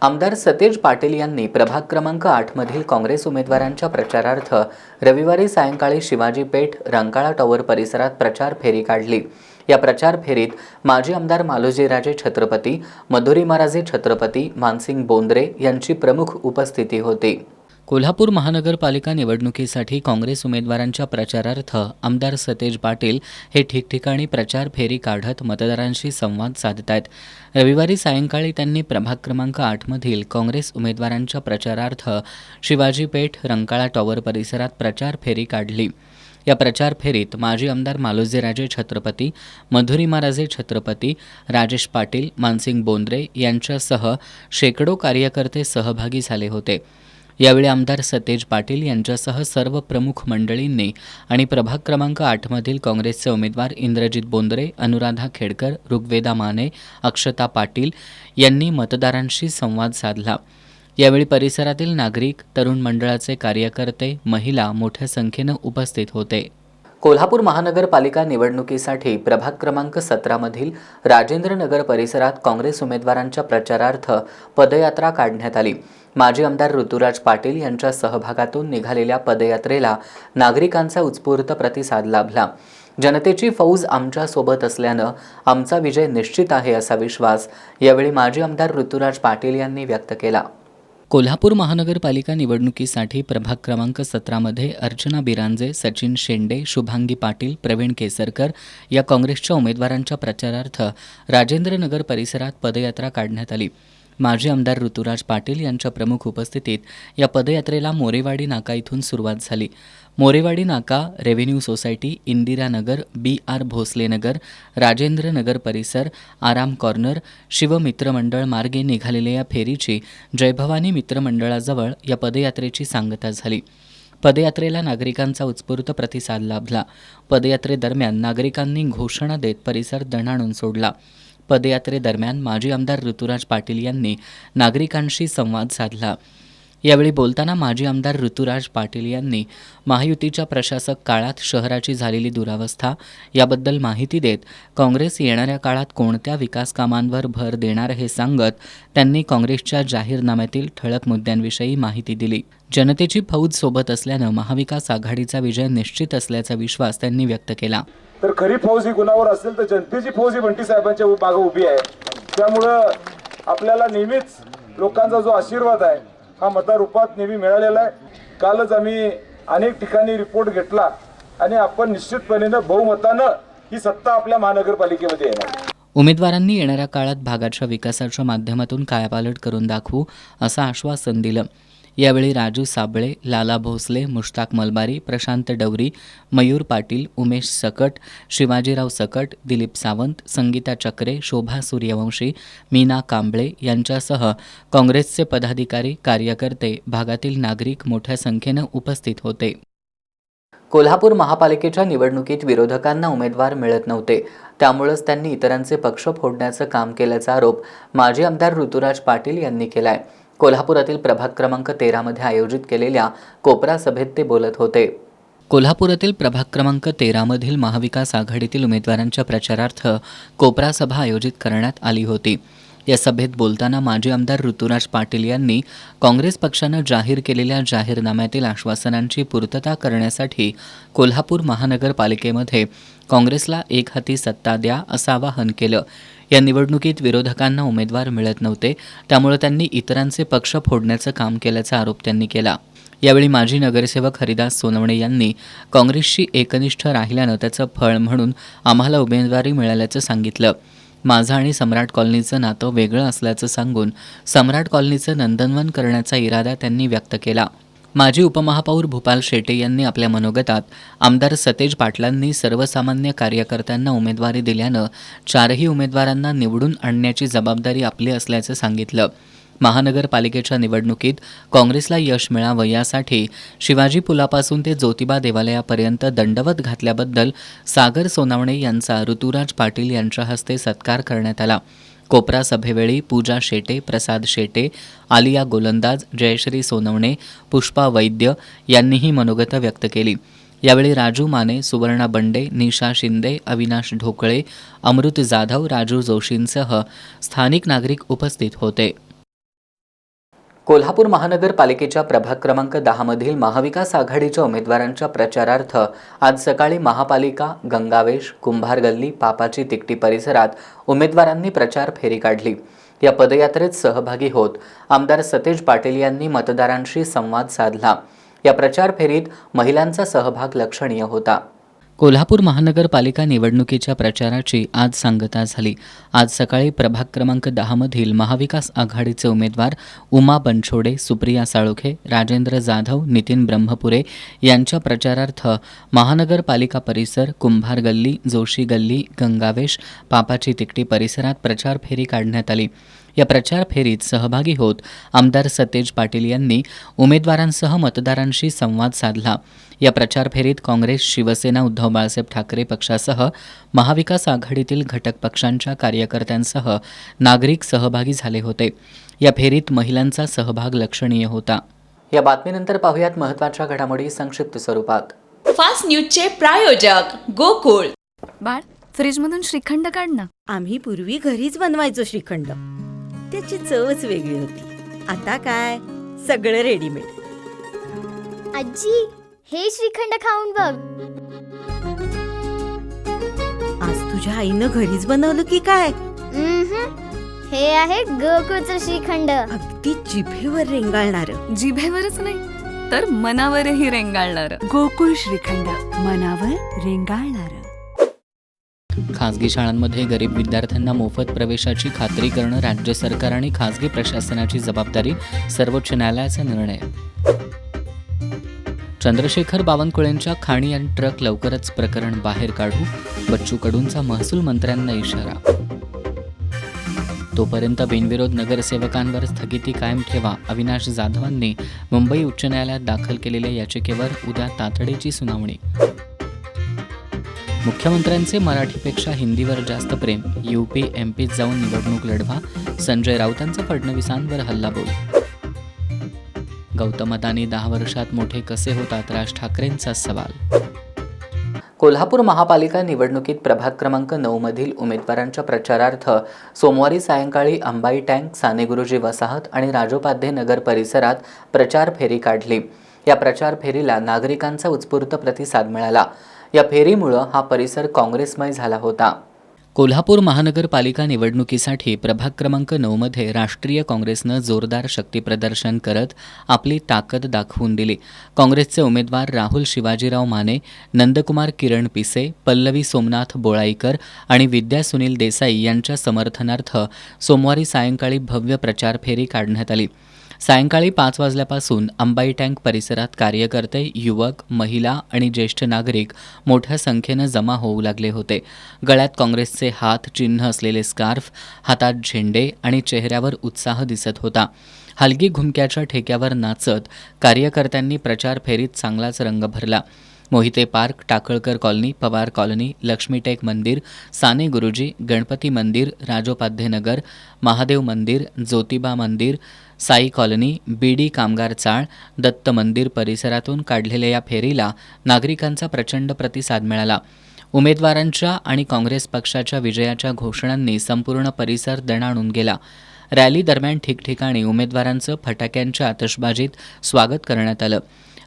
आमदार सतेज पाटील यांनी प्रभाग क्रमांक 8 मधील काँग्रेस उमेदवारांच्या प्रचारार्थ रविवारी सायंकाळी शिवाजी पेठ, रंकाळा टॉवर परिसरात प्रचार फेरी काढली. या प्रचार फेरीत माजी आमदार मालोजीराजे छत्रपती, मधुरी महाराजे छत्रपती, मानसिंग बोंद्रे यांची प्रमुख उपस्थिती होती. कोल्हापूर महानगरपालिका निवडणुकीसाठी काँग्रेस उमेदवारांच्या प्रचारार्थ आमदार सतेज पाटील हे ठिकठिकाणी प्रचार फेरी काढत मतदारांशी संवाद साधत आहेत. रविवारी सायंकाळी त्यांनी प्रभाग क्रमांक 8 मधील काँग्रेस उमेदवारांच्या प्रचारार्थ शिवाजी पेठ, रंकाळा टॉवर परिसरात प्रचार फेरी काढली. या प्रचार फेरीत माजी आमदार मालोजीराजे छत्रपती, मधुरी महाराजे छत्रपती, राजेश पाटील, मानसिंग बोंद्रे यांच्यासह शेकडो कार्यकर्ते सहभागी झाले होते. यावेळी आमदार सतेज पाटील यांच्यासह सर्व प्रमुख मंडळींनी आणि प्रभाग क्रमांक 8 मधील काँग्रेसचे उमेदवार इंद्रजित बोंद्रे, अनुराधा खेडकर, ऋग्वेदा माने, अक्षता पाटील यांनी मतदारांशी संवाद साधला. यावेळी परिसरातील नागरिक, तरुण मंडळाचे कार्यकर्ते, महिला मोठ्या संख्येनं उपस्थित होते. कोल्हापूर महानगरपालिका निवडणुकीसाठी प्रभाग क्रमांक 17 मधील राजेंद्रनगर परिसरात काँग्रेस उमेदवारांच्या प्रचारार्थ पदयात्रा काढण्यात आली. माजी आमदार ऋतुराज पाटील यांच्या सहभागातून निघालेल्या पदयात्रेला नागरिकांचा उत्स्फूर्त प्रतिसाद लाभला. जनतेची फौज आमच्यासोबत असल्यानं आमचा विजय निश्चित आहे असा विश्वास यावेळी माजी आमदार ऋतुराज पाटील यांनी व्यक्त केला. कोल्हापूर महानगरपालिका निवडणुकीसाठी प्रभाग क्रमांक 17 मध्ये अर्चना बिरांजे, सचिन शेंडे, शुभांगी पाटील, प्रवीण केसरकर या काँग्रेसच्या उमेदवारांच्या प्रचारार्थ राजेंद्रनगर परिसरात पदयात्रा काढण्यात आली. माजी आमदार ऋतुराज पाटील यांच्या प्रमुख उपस्थितीत या पदयात्रेला मोरेवाडी नाका इथून सुरुवात झाली. मोरेवाडी नाका, revenue society, Indiranagar, BR Bhosale Nagar, Rajendra Nagar परिसर, आराम कॉर्नर, शिवमित्र मंडळ मार्गे निघालेल्या या फेरीची जयभवानी मित्रमंडळाजवळ या पदयात्रेची सांगता झाली. पदयात्रेला नागरिकांचा उत्स्फूर्त प्रतिसाद लाभला. पदयात्रेदरम्यान नागरिकांनी घोषणा देत परिसर दणाणून सोडला. पदयात्रेदरम्यान माजी आमदार ऋतुराज पाटील यांनी नागरिकांशी संवाद साधला. यावेळी बोलताना माजी आमदार ऋतुराज पाटील यांनी महायुतीच्या प्रशासक काळात शहराची झालेली दुरावस्था याबद्दल माहिती देत काँग्रेस येणाऱ्या काळात कोणत्या विकास कामांवर भर देणार हे सांगत त्यांनी काँग्रेसच्या जाहीरनाम्यातील ठळक मुद्द्यांविषयी माहिती दिली. जनतेची फौज सोबत असल्यानं महाविकास आघाडीचा विजय निश्चित असल्याचा विश्वास त्यांनी व्यक्त केला. तर खरी फौज ही गुणावर असेल तर जनतेची फौज ही बंटी साहेबांच्या मागे उभी आहे. त्यामुळं आपल्याला नेहमीच लोकांचा जो आशीर्वाद आहे हा मतदारूपात नेहमी मिळालेला आहे. कालच आम्ही अनेक ठिकाणी रिपोर्ट घेतला आणि आपण निश्चितपणे बहुमतानं ही सत्ता आपल्या महानगरपालिकेमध्ये येणार. उमेदवारांनी येणाऱ्या काळात भागाच्या विकासाच्या माध्यमातून कायापालट करून दाखवू असं आश्वासन दिलं. यावेळी राजू साबळे, लाला भोसले, मुश्ताक मलबारी, प्रशांत डवरी, मयूर पाटील, उमेश सकट, शिवाजीराव सकट, दिलीप सावंत, संगीता चक्रे, शोभा सूर्यवंशी, मीना कांबळे यांच्यासह काँग्रेसचे पदाधिकारी, कार्यकर्ते, भागातील नागरिक मोठ्या संख्येनं उपस्थित होते. कोल्हापूर महापालिकेच्या निवडणुकीत विरोधकांना उमेदवार मिळत नव्हते. त्यामुळेच त्यांनी इतरांचे पक्ष फोडण्याचं काम केल्याचा आरोप माजी आमदार ऋतुराज पाटील यांनी केलाय. कोल्हापुरातील प्रभाग क्रमांक 13 मध्ये आयोजित केलेल्या कोपरा सभेत ते बोलत होते. कोल्हापुरातील प्रभाग क्रमांक 13 मधील महाविकास आघाडीतील उमेदवारांच्या प्रचारार्थ कोपरा सभा आयोजित करण्यात आली होती. या सभेत बोलताना माजी आमदार ऋतुराज पाटील यांनी काँग्रेस पक्षानं जाहीर केलेल्या जाहीरनाम्यातील आश्वासनांची पूर्तता करण्यासाठी कोल्हापूर महानगरपालिकेमध्ये काँग्रेसला एकहाती सत्ता द्या असं आवाहन केलं. या निवडणुकीत विरोधकांना उमेदवार मिळत नव्हते, त्यामुळे त्यांनी इतरांचे पक्ष फोडण्याचं काम केल्याचा आरोप त्यांनी केला. यावेळी माजी नगरसेवक हरिदास सोनवणे यांनी काँग्रेसशी एकनिष्ठ राहिल्यानं त्याचं फळ म्हणून आम्हाला उमेदवारी मिळाल्याचं सांगितलं. माझं आणि सम्राट कॉलनीचं नातं वेगळं असल्याचं सांगून सम्राट कॉलनीचं नंदनवन करण्याचा इरादा त्यांनी व्यक्त केला. माजी उपमहापौर भूपाल शेटे यांनी आपल्या मनोगतात आमदार सतेज पाटलांनी सर्वसामान्य कार्यकर्त्यांना उमेदवारी दिल्यानं 4ही उमेदवारांना निवडून आणण्याची जबाबदारी आपली असल्याचं सांगितलं. महानगरपालिकेच्या निवडणुकीत काँग्रेसला यश मिळावं यासाठी शिवाजी पुलापासून ते ज्योतिबा देवालयापर्यंत दंडवत घातल्याबद्दल सागर सोनावणे यांचा ऋतुराज पाटील यांच्या हस्ते सत्कार करण्यात आला. कोपरा सभेवेळी पूजा शेटे, प्रसाद शेटे, आलिया गोलंदाज, जयश्री सोनवणे, पुष्पा वैद्य यांनीही मनोगत व्यक्त केली. यावेळी राजू माने, सुवर्णा बंडे, निशा शिंदे, अविनाश ढोकळे, अमृत जाधव, राजू जोशींसह स्थानिक नागरिक उपस्थित होते. कोल्हापूर महानगरपालिकेच्या प्रभाग क्रमांक 10 मधील महाविकास आघाडीच्या उमेदवारांच्या प्रचारार्थ आज सकाळी महापालिका, गंगावेश, कुंभार गल्ली, पापाची तिकटी परिसरात उमेदवारांनी प्रचार फेरी काढली. या पदयात्रेत सहभागी होत आमदार सतेज पाटील यांनी मतदारांशी संवाद साधला. या प्रचार फेरीत महिलांचा सहभाग लक्षणीय होता. कोल्हापूर महानगरपालिका निवडणुकीच्या प्रचाराची आज सांगता झाली. आज सकाळी प्रभाग क्रमांक 10 मधील महाविकास आघाडीचे उमेदवार उमा बनछोडे, सुप्रिया साळोखे, राजेंद्र जाधव, नितीन ब्रह्मपुरे यांच्या प्रचारार्थ महानगरपालिका परिसर, कुंभार गल्ली, जोशी गल्ली, गंगावेश, पापाची तिकटी परिसरात प्रचार फेरी काढण्यात आली. या प्रचार फेरीत सहभागी होत आमदार सतेज पाटील यांनी उमेदवारांसह मतदारांशी संवाद साधला. या प्रचार फेरीत काँग्रेस, शिवसेना, उद्धव बाळासाहेब ठाकरे पक्षासह महाविकास आघाडीतील घटक पक्षांच्या कार्यकर्त्यांसह नागरिक सहभागी झाले होते. या फेरीत महिलांचा सहभाग लक्षणीय होता. या बातमीनंतर पाहुयात महत्त्वाच्या घडामोडी संक्षिप्त स्वरूपात. फास्ट न्यूजचे प्रायोजक गोकुळ. बाळ, फ्रीजमधून श्रीखंड काढ ना. आम्ही पूर्वी घरीच बनवायचो श्रीखंड, त्याची चवच वेगळी होती. आता काय सगळं रेडीमेड. आजी, हे श्रीखंड खाऊन बघ. आज तुझ्या आईनं घरीच बनवलं की काय? हे आहे गोकुळचं श्रीखंड. अगदी जिभेवर रेंगाळणार. जिभेवरच नाही तर मनावरही रेंगाळणार. गोकुळ श्रीखंड, मनावर रेंगाळणार. खासगी शाळांमध्ये गरीब विद्यार्थ्यांना मोफत प्रवेशाची खात्री करणं राज्य सरकार आणि खासगी प्रशासनाची जबाबदारी, सर्वोच्च न्यायालयाचा निर्णय. चंद्रशेखर बावनकुळेंच्या खाणी आणि ट्रक लवकरच प्रकरण बाहेर काढू, बच्चू कडूंचा महसूल मंत्र्यांना इशारा. तोपर्यंत बिनविरोध नगरसेवकांवर स्थगिती कायम ठेवा, अविनाश जाधवांनी मुंबई उच्च न्यायालयात दाखल केलेल्या याचिकेवर उद्या तातडीची सुनावणी. मुख्यमंत्र्यांचे मराठीपेक्षा हिंदीवर जास्त प्रेम, यूपी एमपीत जाऊन निवडणूक लढवा, संजय राऊतांचा फडणवीसांवर हल्लाबोल. गौतम अदानी 10 वर्षात मोठे कसे होतात, राज ठाकरेंचा सवाल. कोल्हापूर महापालिका निवडणुकीत प्रभाग क्रमांक 9 मधील उमेदवारांच्या प्रचारार्थ सोमवारी सायंकाळी अंबाई टँक, सानेगुरुजी वसाहत आणि राजोपाध्ये नगर परिसरात प्रचार फेरी काढली. या प्रचार फेरीला नागरिकांचा उत्स्फूर्त प्रतिसाद मिळाला. या फेरीमुळे हा परिसर काँग्रेसमय झाला होता. कोल्हापूर महानगरपालिका निवडणुकीसाठी प्रभाग क्रमांक 9 मध्ये राष्ट्रीय काँग्रेसनं जोरदार शक्तीप्रदर्शन करत आपली ताकद दाखवून दिली. काँग्रेसचे उमेदवार राहुल शिवाजीराव माने, नंदकुमार किरण पिसे, पल्लवी सोमनाथ बोळाईकर आणि विद्या सुनील देसाई यांच्या समर्थनार्थ सोमवारी सायंकाळी भव्य प्रचार फेरी काढण्यात आली. सायंकाळी 5 वाजल्यापासून अंबाई टँक परिसरात कार्यकर्ते, युवक, महिला आणि ज्येष्ठ नागरिक मोठ्या संख्येनं जमा होऊ लागले होते. गळ्यात काँग्रेसचे हात चिन्ह असलेले स्कार्फ, हातात झेंडे आणि चेहऱ्यावर उत्साह दिसत होता. हलगी घुमक्याच्या ठेक्यावर नाचत कार्यकर्त्यांनी प्रचार फेरीत चांगलाच रंग भरला. Mohite park, Takalkar colony, Pawar colony, Laxmitek मंदिर, साने गुरुजी, गणपती मंदिर, राजोपाध्ये नगर, महादेव मंदिर, ज्योतिबा मंदिर, साई कॉलनी, बीडी कामगार चाळ, दत्त मंदिर परिसरातून काढलेल्या या फेरीला नागरिकांचा प्रचंड प्रतिसाद मिळाला. उमेदवारांच्या आणि काँग्रेस पक्षाच्या विजयाच्या घोषणांनी संपूर्ण परिसर दणाणून गेला. रॅली दरम्यान ठिकठिकाणी उमेदवारांचं फटाक्यांच्या आतषबाजीत स्वागत करण्यात आलं.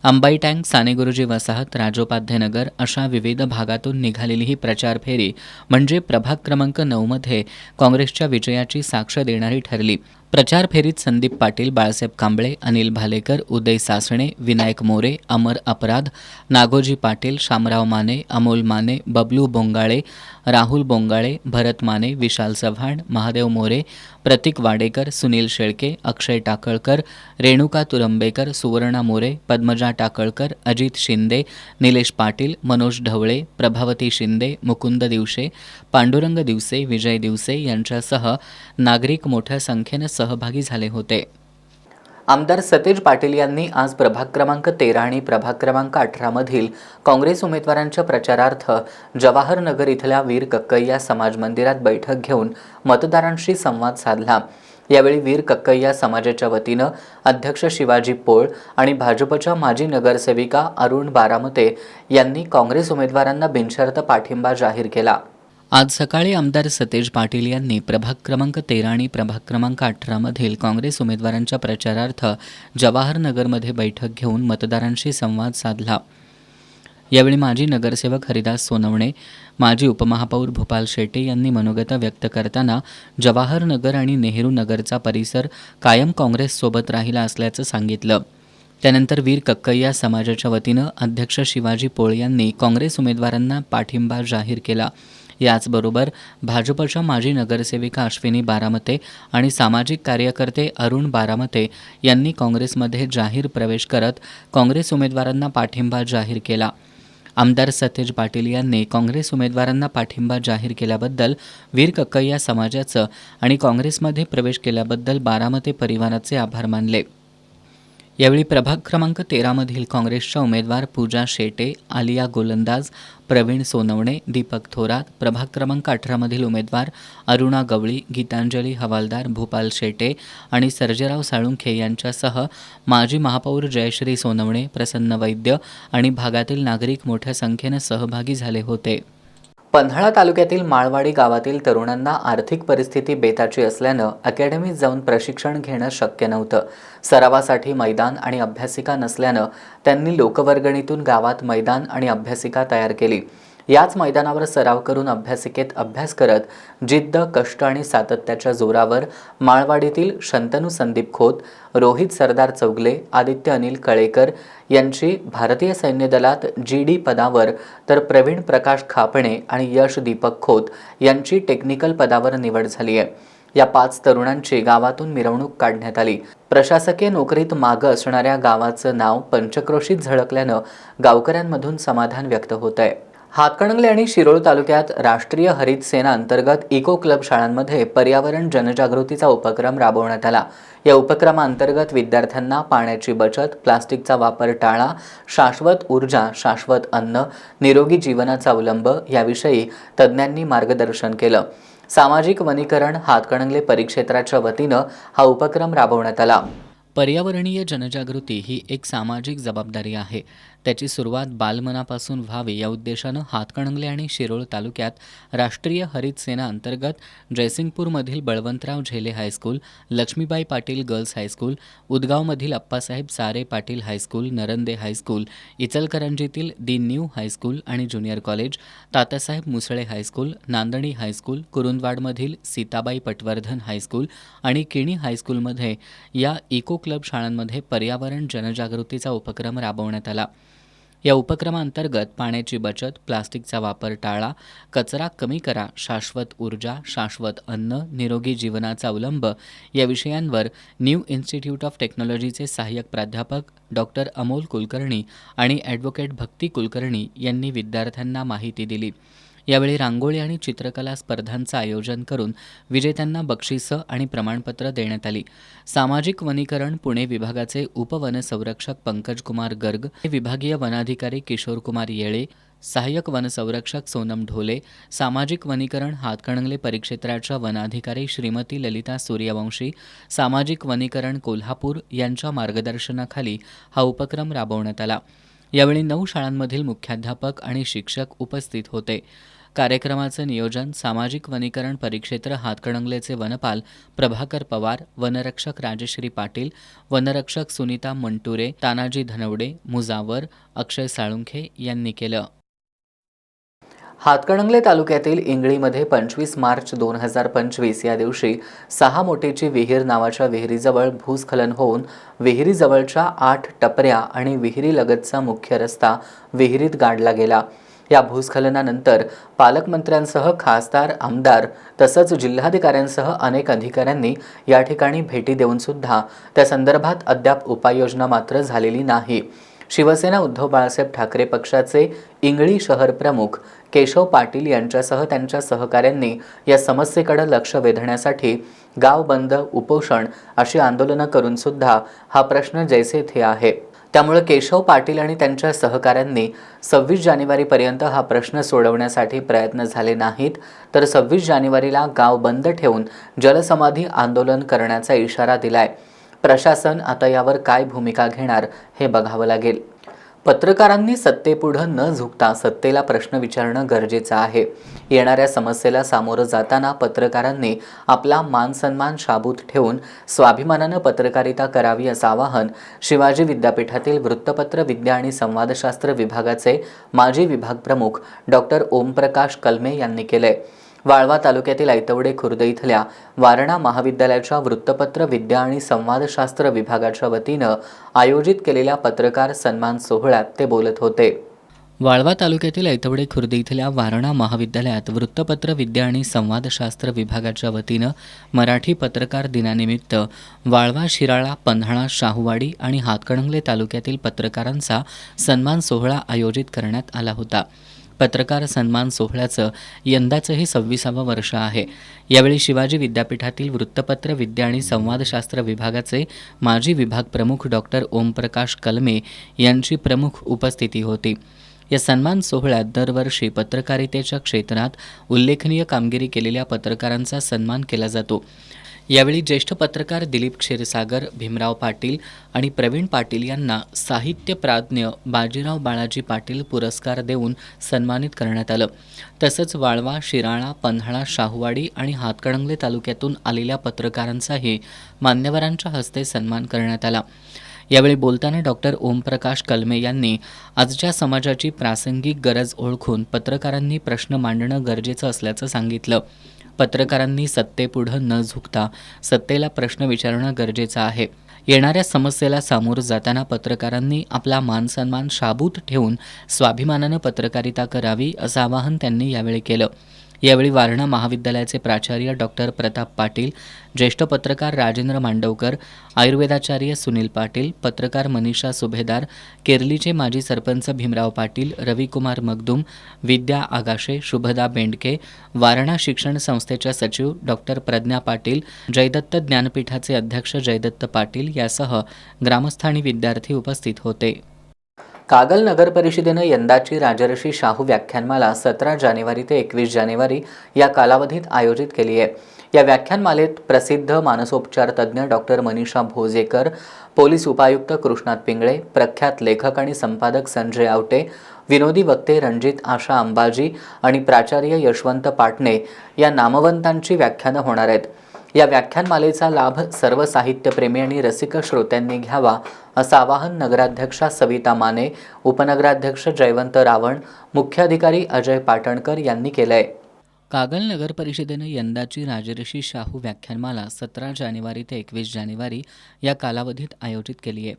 अंबाई टँक, सानेगुरुजी वसाहत, राजोपाध्ये नगर अशा विविध भागातून निघालेली ही प्रचार फेरी म्हणजे प्रभाग क्रमांक 9 मध्ये काँग्रेसच्या विजयाची साक्ष देणारी ठरली. प्रचार फेरीत संदीप पाटील, बाळासाहेब कांबळे, अनिल भालेकर, उदय सासणे, विनायक मोरे, अमर अपराध, नागोजी पाटील, शामराव माने, अमोल माने, बबलू बोंगाळे, राहुल बोंगाळे, भरत माने, विशाल चव्हाण, महादेव मोरे, प्रतीक वाडेकर, सुनील शेळके, अक्षय टाकळकर, रेणुका तुरंबेकर, सुवर्णा मोरे, पद्मजा टाकळकर, अजित शिंदे, निलेश पाटील, मनोज ढवळे, प्रभावती शिंदे, मुकुंद दिवसे, पांडुरंग दिवसे, विजय दिवसे यांच्यासह नागरिक मोठ्या संख्येनं सहभागी झाले होते. आमदार सतेज पाटील यांनी आज प्रभाग क्रमांक 13 आणि प्रभाग क्रमांक 18 मधील काँग्रेस उमेदवारांच्या प्रचारार्थ जवाहरनगर इथल्या वीर कक्कय्या समाज मंदिरात बैठक घेऊन मतदारांशी संवाद साधला. यावेळी वीर कक्कय्या समाजाच्या वतीनं अध्यक्ष शिवाजी पोळ आणि भाजपच्या माजी नगरसेविका अरुण बारामते यांनी काँग्रेस उमेदवारांना बिनशर्त पाठिंबा जाहीर केला. आज सकाळी आमदार सतेज पाटील यांनी प्रभाग क्रमांक 13 आणि प्रभाग क्रमांक 18 मधील काँग्रेस उमेदवारांच्या प्रचारार्थ जवाहरनगरमध्ये बैठक घेऊन मतदारांशी संवाद साधला. यावेळी माजी नगरसेवक हरिदास सोनवणे, माजी उपमहापौर भूपाल शेटे यांनी मनोगत व्यक्त करताना जवाहरनगर आणि नेहरू नगरचा परिसर कायम काँग्रेससोबत राहिला असल्याचं सांगितलं. त्यानंतर वीर कक्कय्या समाजाच्या वतीनं अध्यक्ष शिवाजी पोळ यांनी काँग्रेस उमेदवारांना पाठिंबा जाहीर केला. याचबरोबर भाजपच्या माजी नगरसेविका अश्विनी बारामते आणि सामाजिक कार्यकर्ते अरुण बारामते यांनी काँग्रेसमध्ये जाहीर प्रवेश करत काँग्रेस उमेदवारांना पाठिंबा जाहीर केला. आमदार सतेज पाटील यांनी काँग्रेस उमेदवारांना पाठिंबा जाहीर केल्याबद्दल वीर कक्कय्या समाजाचं आणि काँग्रेसमध्ये प्रवेश केल्याबद्दल बारामते परिवाराचे आभार मानले. यावेळी प्रभाग क्रमांक 13 मधील काँग्रेसच्या उमेदवार पूजा शेटे, आलिया गोलंदाज, प्रवीण सोनवणे, दीपक थोरात, प्रभाग क्रमांक 18 मधील उमेदवार अरुणा गवळी, गीतांजली हवालदार, भूपाल शेटे आणि सर्जेराव साळुंखे यांच्यासह माजी महापौर जयश्री सोनवणे, प्रसन्न वैद्य आणि भागातील नागरिक मोठ्या संख्येनं सहभागी झाले होते. पन्हाळा तालुक्यातील माळवाडी गावातील तरुणांना आर्थिक परिस्थिती बेताची असल्यानं अकॅडमीत जाऊन प्रशिक्षण घेणं शक्य नव्हतं. सरावासाठी मैदान आणि अभ्यासिका नसल्यानं त्यांनी लोकवर्गणीतून गावात मैदान आणि अभ्यासिका तयार केली. याच मैदानावर सराव करून अभ्यासिकेत अभ्यास करत जिद्द, कष्ट आणि सातत्याच्या जोरावर माळवाडीतील शंतनू संदीप खोत, रोहित सरदार चौगले, आदित्य अनिल कळेकर यांची भारतीय सैन्य दलात GD पदावर, तर प्रवीण प्रकाश खापणे आणि यश दीपक खोत यांची टेक्निकल पदावर निवड झाली आहे. या 5 तरुणांची गावातून मिरवणूक काढण्यात आली. प्रशासकीय नोकरीत मागं असणाऱ्या गावाचं नाव पंचक्रोशीत झळकल्यानं गावकऱ्यांमधून समाधान व्यक्त होत आहे. हातकणंगले आणि शिरोळ तालुक्यात राष्ट्रीय हरित सेना अंतर्गत इको क्लब शाळांमध्ये पर्यावरण जनजागृतीचा उपक्रम राबवण्यात आला. या उपक्रमाअंतर्गत विद्यार्थ्यांना पाण्याची बचत, प्लास्टिकचा वापर टाळा, शाश्वत ऊर्जा, शाश्वत अन्न, निरोगी जीवनाचा अवलंब याविषयी तज्ज्ञांनी मार्गदर्शन केलं. सामाजिक वनीकरण हातकणंगले परिक्षेत्राच्या वतीनं हा उपक्रम राबवण्यात आला. पर्यावरणीय जनजागृती ही एक सामाजिक जबाबदारी आहे. त्याची सुरुवात बालमनापासून व्हावी या उद्देशानं हातकणंगले आणि शिरोळ तालुक्यात राष्ट्रीय हरित सेना अंतर्गत जयसिंगपूरमधील Balwantrao Zele high school, Laxmibai Patil girls high school, उदगावमधील अप्पासाहेब सारे पाटील हायस्कूल, नरंदे हायस्कूल, इचलकरंजीतील दी न्यू हायस्कूल आणि junior college, Tatyasaheb Musale high school, Nandani high school, कुरुंदवाडमधील सीताबाई पटवर्धन हायस्कूल आणि किणी हायस्कूलमध्ये या इको क्लब शाळांमध्ये पर्यावरण जनजागृतीचा उपक्रम राबवण्यात आला. या उपक्रमांतर्गत पाण्याची बचत, प्लास्टिकचा वापर टाळा, कचरा कमी करा, शाश्वत ऊर्जा, शाश्वत अन्न, निरोगी जीवनाचा अवलंब या विषयांवर न्यू इन्स्टिट्यूट ऑफ टेक्नॉलॉजीचे सहाय्यक प्राध्यापक डॉक्टर अमोल कुलकर्णी आणि ॲडव्होकेट भक्ती कुलकर्णी यांनी विद्यार्थ्यांना माहिती दिली. यावेळी रांगोळी आणि चित्रकला स्पर्धांचं आयोजन करून विजेत्यांना बक्षिसं आणि प्रमाणपत्र देण्यात आली. सामाजिक वनीकरण पुणे विभागाचे उपवनसंरक्षक पंकजकुमार गर्ग, विभागीय वनाधिकारी किशोरकुमार येळे, सहाय्यक वनसंरक्षक सोनम ढोले, सामाजिक वनीकरण हातकणंगले परिक्षेत्राच्या वनाधिकारी श्रीमती ललिता सूर्यवंशी, सामाजिक वनीकरण कोल्हापूर यांच्या मार्गदर्शनाखाली हा उपक्रम राबवण्यात आला. यावेळी 9 शाळांमधील मुख्याध्यापक आणि शिक्षक उपस्थित होते. कार्यक्रमाचं नियोजन सामाजिक वनीकरण परिक्षेत्र हातकणंगलेचे वनपाल प्रभाकर पवार, वनरक्षक राजश्री पाटील, वनरक्षक सुनीता मंटुरे, तानाजी धनवडे, मुजावर, अक्षय साळुंखे यांनी केलं. हातकणंगले तालुक्यातील इंगळीमध्ये 25 मार्च 2025 या दिवशी 6 मोटेची विहीर नावाच्या विहिरीजवळ भूस्खलन होऊन विहिरीजवळच्या 8 टपऱ्या आणि विहिरीलगतचा मुख्य रस्ता विहिरीत गाडला गेला. या भूस्खलनानंतर पालकमंत्र्यांसह खासदार, आमदार तसंच जिल्हाधिकाऱ्यांसह अनेक अधिकाऱ्यांनी या ठिकाणी भेटी देऊन सुद्धा त्या संदर्भात अद्याप उपाययोजना मात्र झालेली नाही. शिवसेना उद्धव बाळासाहेब ठाकरे पक्षाचे इंगळी शहर प्रमुख केशव पाटील यांच्यासह त्यांच्या सहकाऱ्यांनी या समस्येकडे लक्ष वेधण्यासाठी गाव बंद, उपोषण अशी आंदोलनं करून सुद्धा हा प्रश्न जैसे थे आहे. त्यामुळे केशव पाटील आणि त्यांच्या सहकाऱ्यांनी 26 जानेवारीपर्यंत हा प्रश्न सोडवण्यासाठी प्रयत्न झाले नाहीत तर 26 जानेवारीला गाव बंद ठेवून जलसमाधी आंदोलन करण्याचा इशारा दिलाय. प्रशासन आता यावर काय भूमिका घेणार हे बघावं लागेल. पत्रकारांनी सत्तेपुढं न झुकता सत्तेला प्रश्न विचारणं गरजेचं आहे. येणाऱ्या समस्येला सामोरं जाताना पत्रकारांनी आपला मानसन्मान शाबूत ठेवून स्वाभिमानानं पत्रकारिता करावी असं आवाहन शिवाजी विद्यापीठातील वृत्तपत्र विद्या आणि संवादशास्त्र विभागाचे माजी विभाग प्रमुख डॉक्टर ओमप्रकाश कलमे यांनी केलंय. वाळवा तालुक्यातील ऐतवडे खुर्द इथल्या वारणा महाविद्यालयाच्या वृत्तपत्र विद्या आणि संवादशास्त्र विभागाच्या वतीनं आयोजित केलेल्या पत्रकार सन्मान सोहळ्यात ते बोलत होते. वाळवा तालुक्यातील ऐतवडे खुर्द इथल्या वारणा महाविद्यालयात वृत्तपत्र विद्या आणि संवादशास्त्र विभागाच्या वतीनं मराठी पत्रकार दिनानिमित्त वाळवा, शिराळा, पन्हाळा, शाहूवाडी आणि हातकणंगले तालुक्यातील पत्रकारांचा सन्मान सोहळा आयोजित करण्यात आला होता. पत्रकार सन्मान सोहळ्याचं यंदाचंही 26वं वर्ष आहे. यावेळी शिवाजी विद्यापीठातील वृत्तपत्र विद्या आणि संवादशास्त्र विभागाचे माजी विभाग प्रमुख डॉक्टर ओमप्रकाश कलमे यांची प्रमुख उपस्थिती होती. या सन्मान सोहळ्यात दरवर्षी पत्रकारितेच्या क्षेत्रात उल्लेखनीय कामगिरी केलेल्या पत्रकारांचा सन्मान केला जातो. यावेळी ज्येष्ठ पत्रकार दिलीप क्षीरसागर, भीमराव पाटील आणि प्रवीण पाटील यांना साहित्य प्राज्ञ बाजीराव बाळाजी पाटील पुरस्कार देऊन सन्मानित करण्यात आलं. तसंच वाळवा, शिराळा, पन्हाळा, शाहूवाडी आणि हातकणंगले तालुक्यातून आलेल्या पत्रकारांचाही मान्यवरांच्या हस्ते सन्मान करण्यात आला. यावेळी बोलताना डॉक्टर ओमप्रकाश कलमे यांनी आजच्या समाजाची प्रासंगिक गरज ओळखून पत्रकारांनी प्रश्न मांडणं गरजेचं असल्याचं सांगितलं. पत्रकारांनी सत्तेपुढं न झुकता सत्तेला प्रश्न विचारणं गरजेचं आहे. येणाऱ्या समस्येला सामोरं जाताना पत्रकारांनी आपला मानसन्मान शाबूत ठेवून स्वाभिमानानं पत्रकारिता करावी असं आवाहन त्यांनी यावेळी केलं. यावेळी वारणा महाविद्यालयाचे प्राचार्य डॉक्टर प्रताप पाटील, ज्येष्ठ पत्रकार राजेंद्र मांडवकर, आयुर्वेदाचार्य सुनील पाटील, पत्रकार मनीषा सुभेदार, केरलीचे माजी सरपंच भीमराव पाटील, रविकुमार मगदूम, विद्या आगाशे, शुभदा बेंडके, वारणा शिक्षण संस्थेच्या सचिव डॉक्टर प्रज्ञा पाटील, जयदत्त ज्ञानपीठाचे अध्यक्ष जयदत्त पाटील यासह ग्रामस्थ आणि विद्यार्थी उपस्थित होते. कागल नगर परिषदेनं यंदाची राजर्षी शाहू व्याख्यानमाला 17 जानेवारी ते 21 जानेवारी या कालावधीत आयोजित केली आहे. या व्याख्यानमालेत प्रसिद्ध मानसोपचार तज्ज्ञ डॉक्टर मनीषा भोजेकर, पोलीस उपायुक्त कृष्णात पिंगळे, प्रख्यात लेखक आणि संपादक संजय आवटे, विनोदी वक्ते रणजित आशा अंबाजी आणि प्राचार्य यशवंत पाटणे या नामवंतांची व्याख्यानं होणार आहेत. या व्याख्यानमालेचा लाभ सर्व साहित्यप्रेमी आणि रसिक श्रोत्यांनी घ्यावा असं आवाहन नगराध्यक्षा सविता माने, उपनगराध्यक्ष जयवंत रावण, मुख्याधिकारी अजय पाटणकर यांनी केलंय. कागल नगर परिषदेनं यंदाची राजर्षी शाहू व्याख्यानमाला 17 जानेवारी ते 21 जानेवारी या कालावधीत आयोजित केली आहे.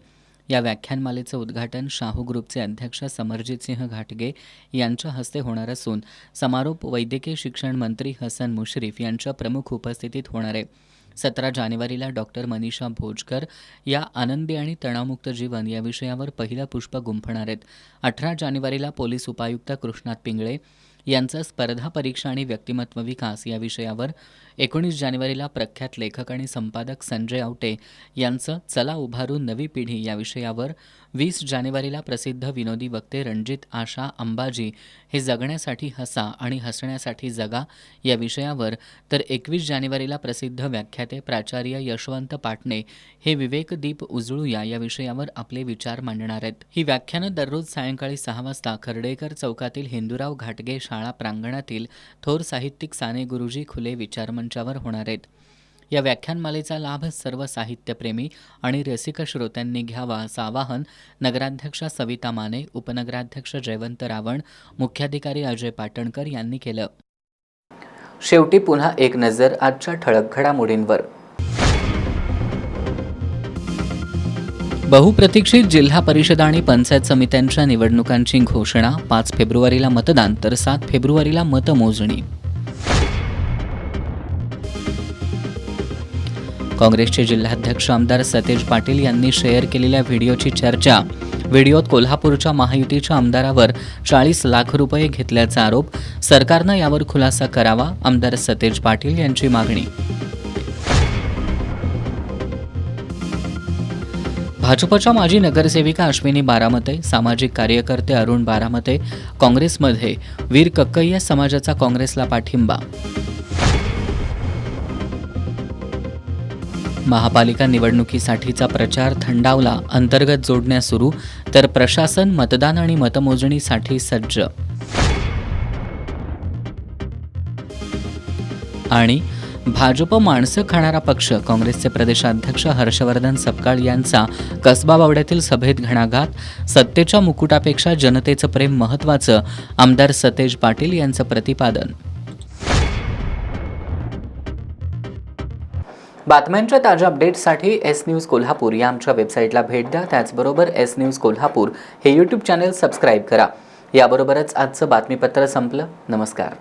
या व्याख्यानमालेचं उद्घाटन शाहू ग्रुपचे अध्यक्ष समरजितसिंह घाटगे यांच्या हस्ते होणार असून समारोप वैद्यकीय शिक्षण मंत्री हसन मुश्रीफ यांच्या प्रमुख उपस्थितीत होणार आहे. 17 जानेवारीला डॉक्टर मनीषा भोजकर या आनंदी आणि तणावमुक्त जीवन या विषयावर पहिलं पुष्प गुंफणार आहेत. 18 जानेवारीला पोलीस उपायुक्त कृष्णात पिंगळे यांचा स्पर्धा परीक्षा आणि व्यक्तिमत्व विकास या विषयावर, 19 जानेवारीला प्रख्यात लेखक आणि संपादक संजय आवटे यांचं चला उभारू नवी पिढी या विषयावर, 20 जानेवारीला प्रसिद्ध विनोदी वक्ते रणजित आशा अंबाजी हे जगण्यासाठी हसा आणि हसण्यासाठी जगा या विषयावर, तर 21 जानेवारीला प्रसिद्ध व्याख्याते प्राचार्य यशवंत पाटणे हे विवेकदीप उजळूया या विषयावर आपले विचार मांडणार आहेत. ही व्याख्यानं दररोज सायंकाळी 6 वाजता खर्डेकर चौकातील हिंदूराव घाटगे शाळा प्रांगणातील थोर साहित्यिक साने गुरुजी खुले विचारमंचावर होणार आहेत. या व्याख्यानमालेचा लाभ सर्व साहित्यप्रेमी आणि रसिक श्रोत्यांनी घ्यावा असं आवाहन नगराध्यक्षा सविता माने, उपनगराध्यक्ष जयवंत रावण, मुख्याधिकारी अजय पाटणकर यांनी केलं. शेवटी पुन्हा एक नजर आजच्या ठळक घडामोडींवर. बहुप्रतीक्षित जिल्हा परिषद आणि पंचायत समित्यांच्या निवडणुकांची घोषणा. 5 फेब्रुवारीला मतदान तर 7 फेब्रुवारीला मतमोजणी. काँग्रेसचे जिल्हाध्यक्ष आमदार सतेज पाटील यांनी शेअर केलेल्या व्हिडिओची चर्चा. व्हिडिओत कोल्हापूरच्या महायुतीच्या आमदारावर 40 लाख रुपये घेतल्याचा आरोप. सरकारनं यावर खुलासा करावा, आमदार सतेज पाटील यांची मागणी. भाजपच्या माजी नगरसेविका अश्विनी बारामते, सामाजिक कार्यकर्ते अरुण बारामते, काँग्रेसमध्ये वीर कक्कय्या समाजाचा काँग्रेसला पाठिंबा. महापालिका निवडणुकीसाठीचा प्रचार थंडावला, अंतर्गत जोडण्या सुरू, तर प्रशासन मतदान आणि मतमोजणीसाठी सज्ज. आणि भाजप माणसं खाणारा पक्ष, काँग्रेसचे प्रदेशाध्यक्ष हर्षवर्धन सपकाळ यांचा कसबा बावड्यातील सभेत घणाघात. सत्तेच्या मुकुटापेक्षा जनतेचं प्रेम महत्त्वाचं, आमदार सतेज पाटील यांचं प्रतिपादन. बातम्यांच्या ताज्या अपडेट्ससाठी एस न्यूज कोल्हापूर या आमच्या वेबसाईटला भेट द्या. त्याचबरोबर एस न्यूज कोल्हापूर हे यूट्यूब चॅनल सबस्क्राईब करा. याबरोबरच आजचं बातमीपत्र संपलं. नमस्कार.